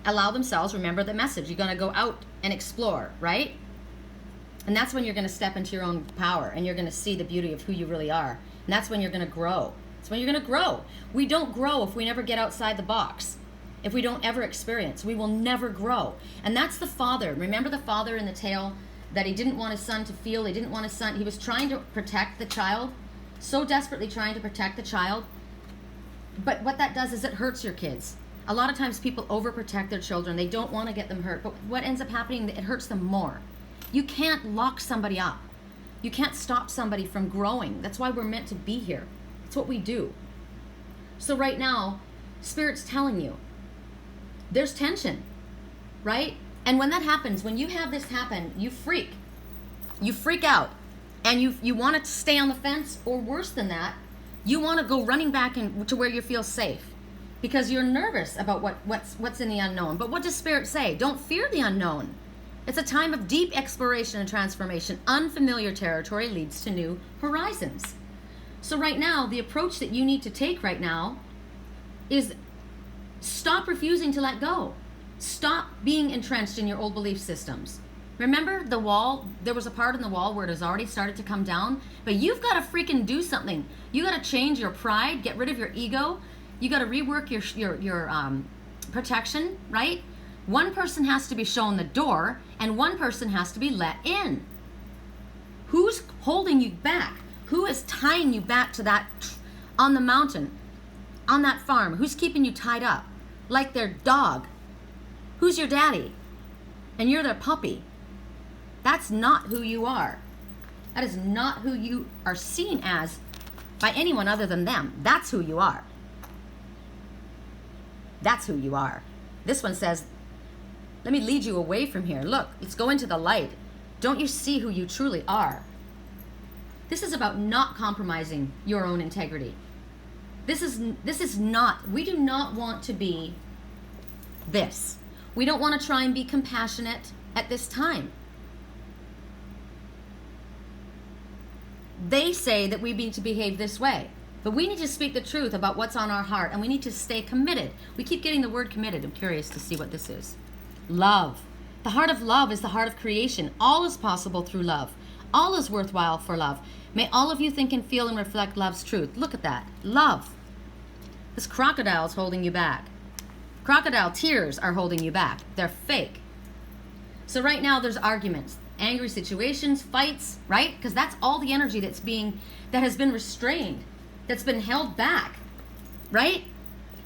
allow themselves, remember the message, you're going to go out and explore, right? And that's when you're going to step into your own power, and you're going to see the beauty of who you really are. And that's when you're going to grow. That's when you're going to grow. We don't grow if we never get outside the box. If we don't ever experience, we will never grow. And that's the father. Remember the father in the tale that he didn't want his son to feel, he didn't want his son, he was trying to protect the child, so desperately trying to protect the child. But what that does is it hurts your kids. A lot of times people overprotect their children. They don't want to get them hurt. But what ends up happening, it hurts them more. You can't lock somebody up. You can't stop somebody from growing. That's why we're meant to be here. It's what we do. So right now, Spirit's telling you, there's tension, right? And when that happens, when you have this happen, you freak. You freak out. And you want to stay on the fence, or worse than that, you want to go running back to where you feel safe. Because you're nervous about what's in the unknown. But what does Spirit say? Don't fear the unknown. It's a time of deep exploration and transformation. Unfamiliar territory leads to new horizons. So right now, the approach that you need to take right now is stop refusing to let go. Stop being entrenched in your old belief systems. Remember the wall? There was a part in the wall where it has already started to come down, but you've got to freaking do something. You got to change your pride, get rid of your ego. You got to rework your protection, right? One person has to be shown the door, and one person has to be let in. Who's holding you back? Who is tying you back to that, on the mountain, on that farm? Who's keeping you tied up like their dog? Who's your daddy? And you're their puppy. That's not who you are. That is not who you are seen as by anyone other than them. That's who you are. That's who you are. This one says, let me lead you away from here. Look, let's go into the light. Don't you see who you truly are? This is about not compromising your own integrity. This is not, we do not want to be this. We don't want to try and be compassionate at this time. They say that we need to behave this way, but we need to speak the truth about what's on our heart, and we need to stay committed. We keep getting the word committed. I'm curious to see what this is. Love. The heart of love is the heart of creation. All is possible through love. All is worthwhile for love. May all of you think and feel and reflect love's truth. Look at that. Love. This crocodile is holding you back. Crocodile tears are holding you back. They're fake. So right now there's arguments, angry situations, fights, right? Because that's all the energy that has been restrained, that's been held back, right?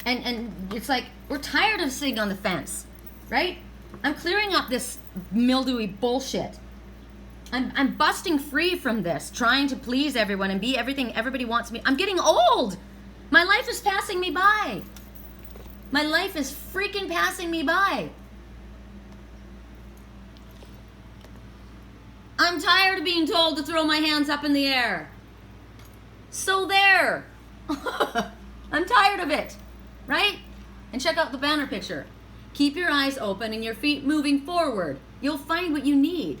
And it's like, we're tired of sitting on the fence, right? I'm clearing up this mildewy bullshit. I'm busting free from this, trying to please everyone and be everything everybody wants me. I'm getting old. My life is passing me by. My life is freaking passing me by. I'm tired of being told to throw my hands up in the air. So there. I'm tired of it, right? And check out the banner picture. Keep your eyes open and your feet moving forward. You'll find what you need.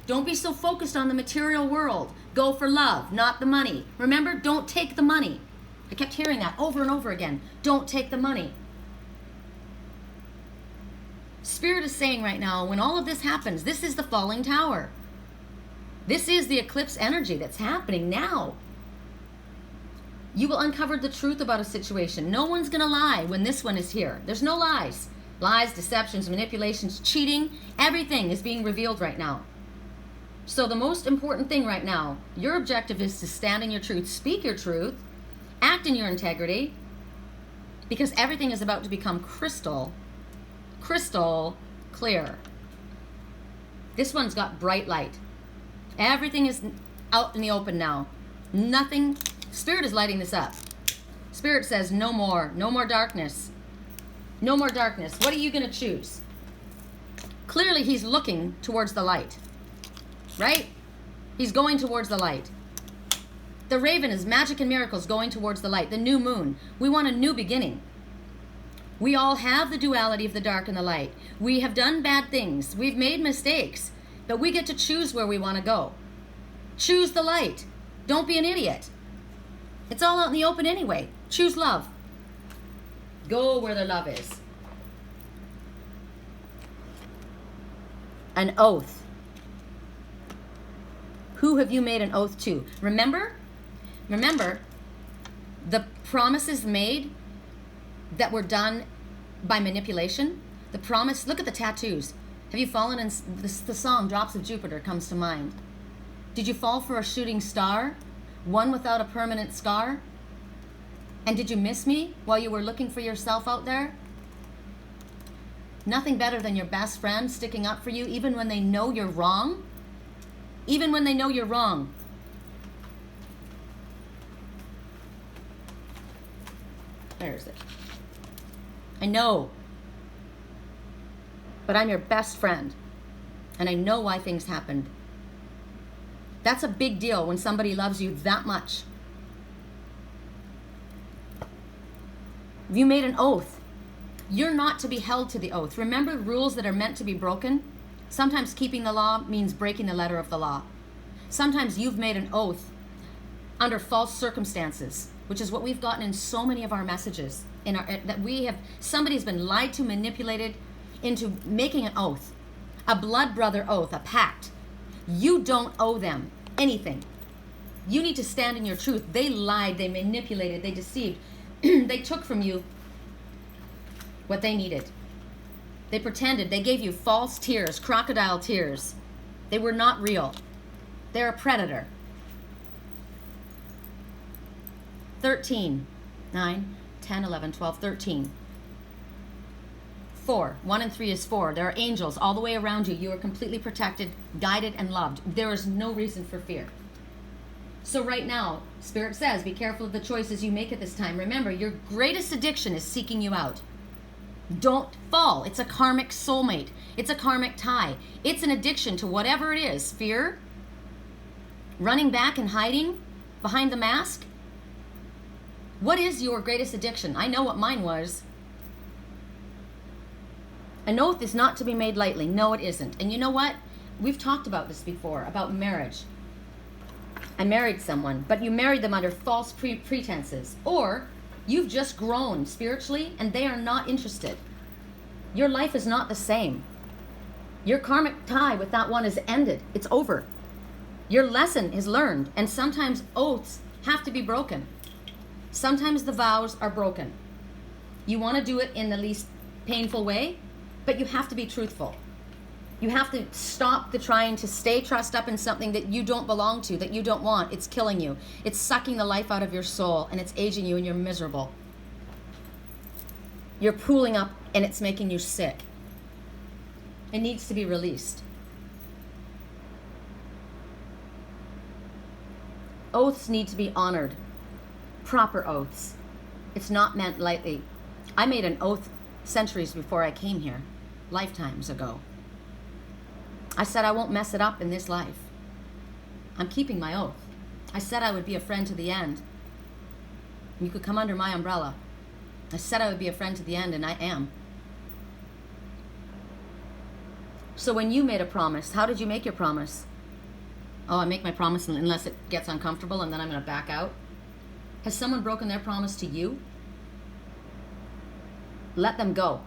Don't be so focused on the material world. Go for love, not the money. Remember, don't take the money. I kept hearing that over and over again. Don't take the money. Spirit is saying right now, when all of this happens, this is the falling tower. This is the eclipse energy that's happening now. You will uncover the truth about a situation. No one's going to lie when this one is here. There's no lies. Lies, deceptions, manipulations, cheating, everything is being revealed right now. So the most important thing right now, your objective is to stand in your truth, speak your truth, act in your integrity, because everything is about to become crystal clear. This one's got bright light. Everything is out in the open now. Nothing. Spirit is lighting this up. Spirit says no more darkness. No more darkness. What are you going to choose? Clearly he's looking towards the light, right? He's going towards the light. The raven is magic and miracles going towards the light. The new moon. We want a new beginning. We all have the duality of the dark and the light. We have done bad things. We've made mistakes. But we get to choose where we want to go. Choose the light. Don't be an idiot. It's all out in the open anyway. Choose love. Go where the love is. An oath. Who have you made an oath to? Remember the promises made that were done by manipulation? The promise, look at the tattoos. Have you fallen in, the song Drops of Jupiter comes to mind. Did you fall for a shooting star? One without a permanent scar? And did you miss me while you were looking for yourself out there? Nothing better than your best friend sticking up for you even when they know you're wrong. Even when they know you're wrong. Where is it? I know. But I'm your best friend. And I know why things happened. That's a big deal when somebody loves you that much. You made an oath. You're not to be held to the oath. Remember rules that are meant to be broken? Sometimes keeping the law means breaking the letter of the law. Sometimes you've made an oath under false circumstances, which is what we've gotten in so many of our messages. Somebody's been lied to, manipulated into making an oath, a blood brother oath, a pact. You don't owe them anything. You need to stand in your truth. They lied, they manipulated, they deceived. They took from you what they needed. They pretended, they gave you false tears, crocodile tears. They were not real. They're a predator. 13, 9, 10, 11, 12, 13. 4, 1 and 3 is 4. There are angels all the way around you. You are completely protected, guided, and loved. There is no reason for fear. So right now, Spirit says, be careful of the choices you make at this time. Remember, your greatest addiction is seeking you out. Don't fall. It's a karmic soulmate. It's a karmic tie. It's an addiction to whatever it is. Fear, running back and hiding behind the mask. What is your greatest addiction? I know what mine was. An oath is not to be made lightly. No, it isn't. And you know what? We've talked about this before, about marriage. I married someone, but you married them under false pretenses. Or you've just grown spiritually and they are not interested. Your life is not the same. Your karmic tie with that one is ended. It's over. Your lesson is learned. And sometimes oaths have to be broken. Sometimes the vows are broken. You want to do it in the least painful way, but you have to be truthful. You have to stop the trying to stay trussed up in something that you don't belong to, that you don't want. It's killing you. It's sucking the life out of your soul, and it's aging you, and you're miserable. You're pooling up, and it's making you sick. It needs to be released. Oaths need to be honored. Proper oaths. It's not meant lightly. I made an oath centuries before I came here, lifetimes ago. I said I won't mess it up in this life. I'm keeping my oath. I said I would be a friend to the end. You could come under my umbrella. I said I would be a friend to the end, and I am. So when you made a promise, how did you make your promise? Oh, I make my promise unless it gets uncomfortable, and then I'm going to back out. Has someone broken their promise to you? Let them go.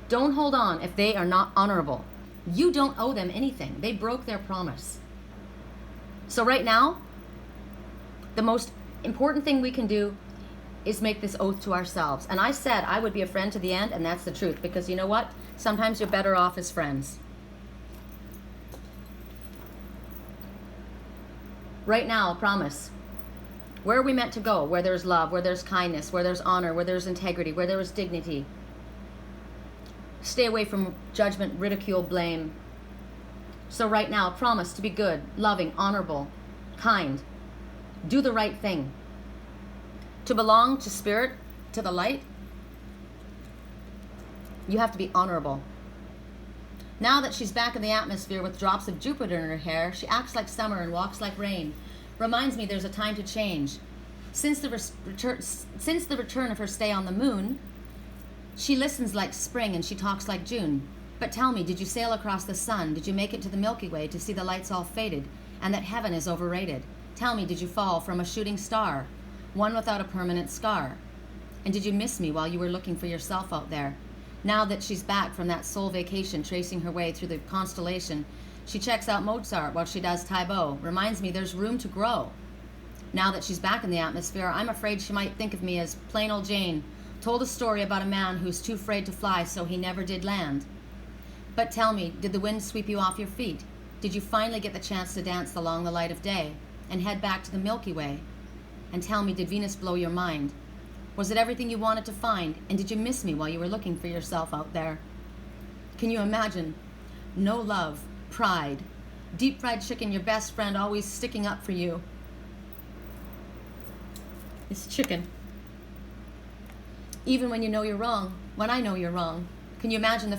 Don't hold on if they are not honorable. You don't owe them anything. They broke their promise. So right now, the most important thing we can do is make this oath to ourselves. And I said I would be a friend to the end, and that's the truth. Because you know what? Sometimes you're better off as friends. Right now, promise. Where are we meant to go? Where there's love, where there's kindness, where there's honor, where there's integrity, where there is dignity. Stay away from judgment, ridicule, blame. So right now, promise to be good, loving, honorable, kind. Do the right thing. To belong to spirit, to the light, you have to be honorable. Now that she's back in the atmosphere with drops of Jupiter in her hair, she acts like summer and walks like rain. Reminds me there's a time to change. Since the return of her stay on the moon, she listens like spring and she talks like June. But tell me, did you sail across the sun? Did you make it to the Milky Way to see the lights all faded and that heaven is overrated? Tell me, did you fall from a shooting star, one without a permanent scar? And did you miss me while you were looking for yourself out there? Now that she's back from that soul vacation, tracing her way through the constellation, she checks out Mozart while she does Taibot. Reminds me there's room to grow. Now that she's back in the atmosphere, I'm afraid she might think of me as plain old Jane, told a story about a man who's too afraid to fly, so he never did land. But tell me, did the wind sweep you off your feet? Did you finally get the chance to dance along the light of day and head back to the Milky Way? And tell me, did Venus blow your mind? Was it everything you wanted to find? And did you miss me while you were looking for yourself out there? Can you imagine? No love, pride, deep fried chicken, your best friend always sticking up for you. It's chicken. Even when you know you're wrong, when I know you're wrong. Can you imagine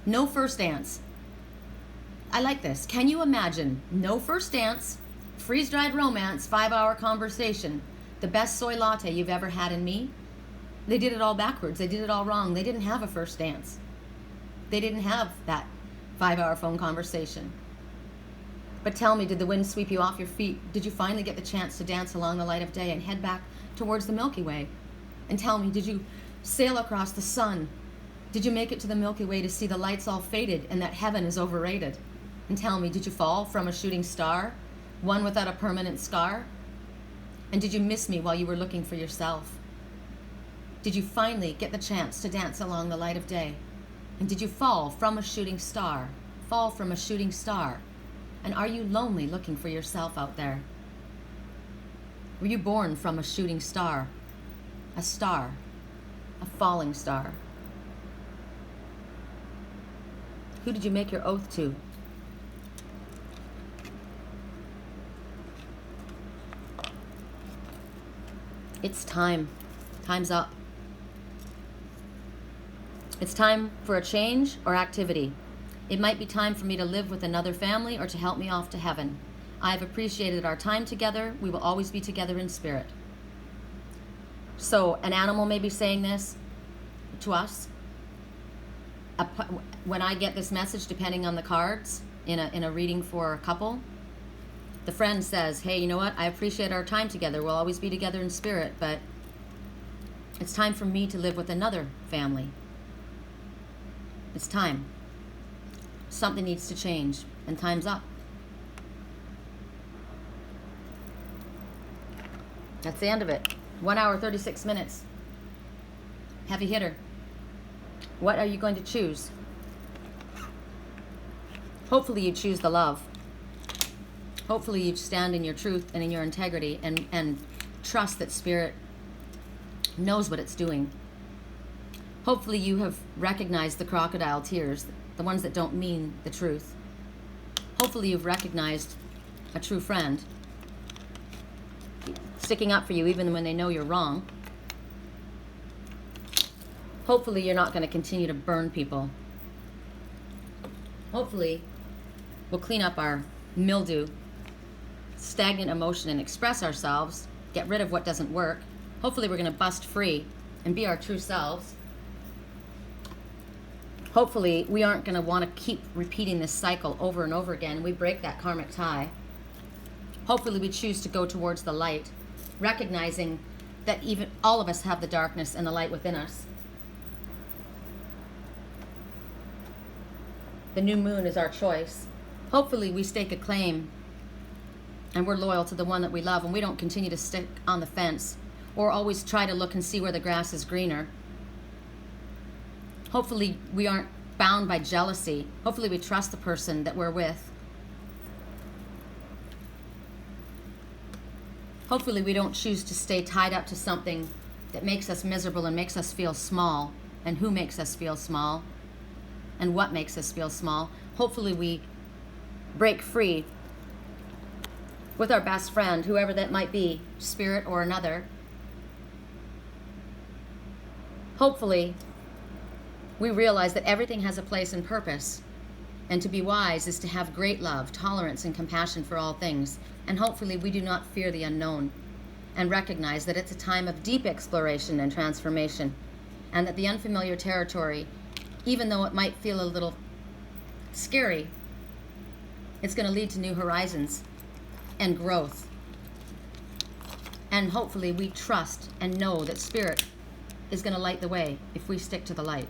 no first dance? I like this. Can you imagine no first dance, freeze-dried romance, 5-hour conversation, the best soy latte you've ever had in me? They did it all backwards. They did it all wrong. They didn't have a first dance. They didn't have that 5-hour phone conversation. But tell me, did the wind sweep you off your feet? Did you finally get the chance to dance along the light of day and head back towards the Milky Way? And tell me, did you sail across the sun? Did you make it to the Milky Way to see the lights all faded and that heaven is overrated? And tell me, did you fall from a shooting star, one without a permanent scar? And did you miss me while you were looking for yourself? Did you finally get the chance to dance along the light of day? And did you fall from a shooting star? Fall from a shooting star? And are you lonely looking for yourself out there? Were you born from a shooting star? A star? A falling star? Who did you make your oath to? It's time. Time's up. It's time for a change or activity. It might be time for me to live with another family or to help me off to heaven. I have appreciated our time together. We will always be together in spirit. So an animal may be saying this to us. When I get this message, depending on the cards, in a reading for a couple, the friend says, hey, you know what? I appreciate our time together. We'll always be together in spirit, but it's time for me to live with another family. It's time. Something needs to change, and time's up. That's the end of it. 1 hour, 36 minutes. Heavy hitter. What are you going to choose? Hopefully you choose the love. Hopefully you stand in your truth and in your integrity and trust that Spirit knows what it's doing. Hopefully you have recognized the crocodile tears, the ones that don't mean the truth. Hopefully you've recognized a true friend sticking up for you even when they know you're wrong. Hopefully you're not going to continue to burn people. Hopefully we'll clean up our mildew, stagnant emotion, and express ourselves, get rid of what doesn't work. Hopefully we're going to bust free and be our true selves. Hopefully we aren't going to want to keep repeating this cycle over and over again. We break that karmic tie. Hopefully we choose to go towards the light, recognizing that even all of us have the darkness and the light within us. The new moon is our choice. Hopefully we stake a claim and we're loyal to the one that we love, and we don't continue to stick on the fence or always try to look and see where the grass is greener. Hopefully we aren't bound by jealousy. Hopefully we trust the person that we're with. Hopefully we don't choose to stay tied up to something that makes us miserable and makes us feel small, and who makes us feel small, and what makes us feel small. Hopefully we break free with our best friend, whoever that might be, spirit or another. Hopefully we realize that everything has a place and purpose, and to be wise is to have great love, tolerance, and compassion for all things. And hopefully we do not fear the unknown and recognize that it's a time of deep exploration and transformation, and that the unfamiliar territory, even though it might feel a little scary, it's going to lead to new horizons and growth. And hopefully we trust and know that Spirit is going to light the way if we stick to the light.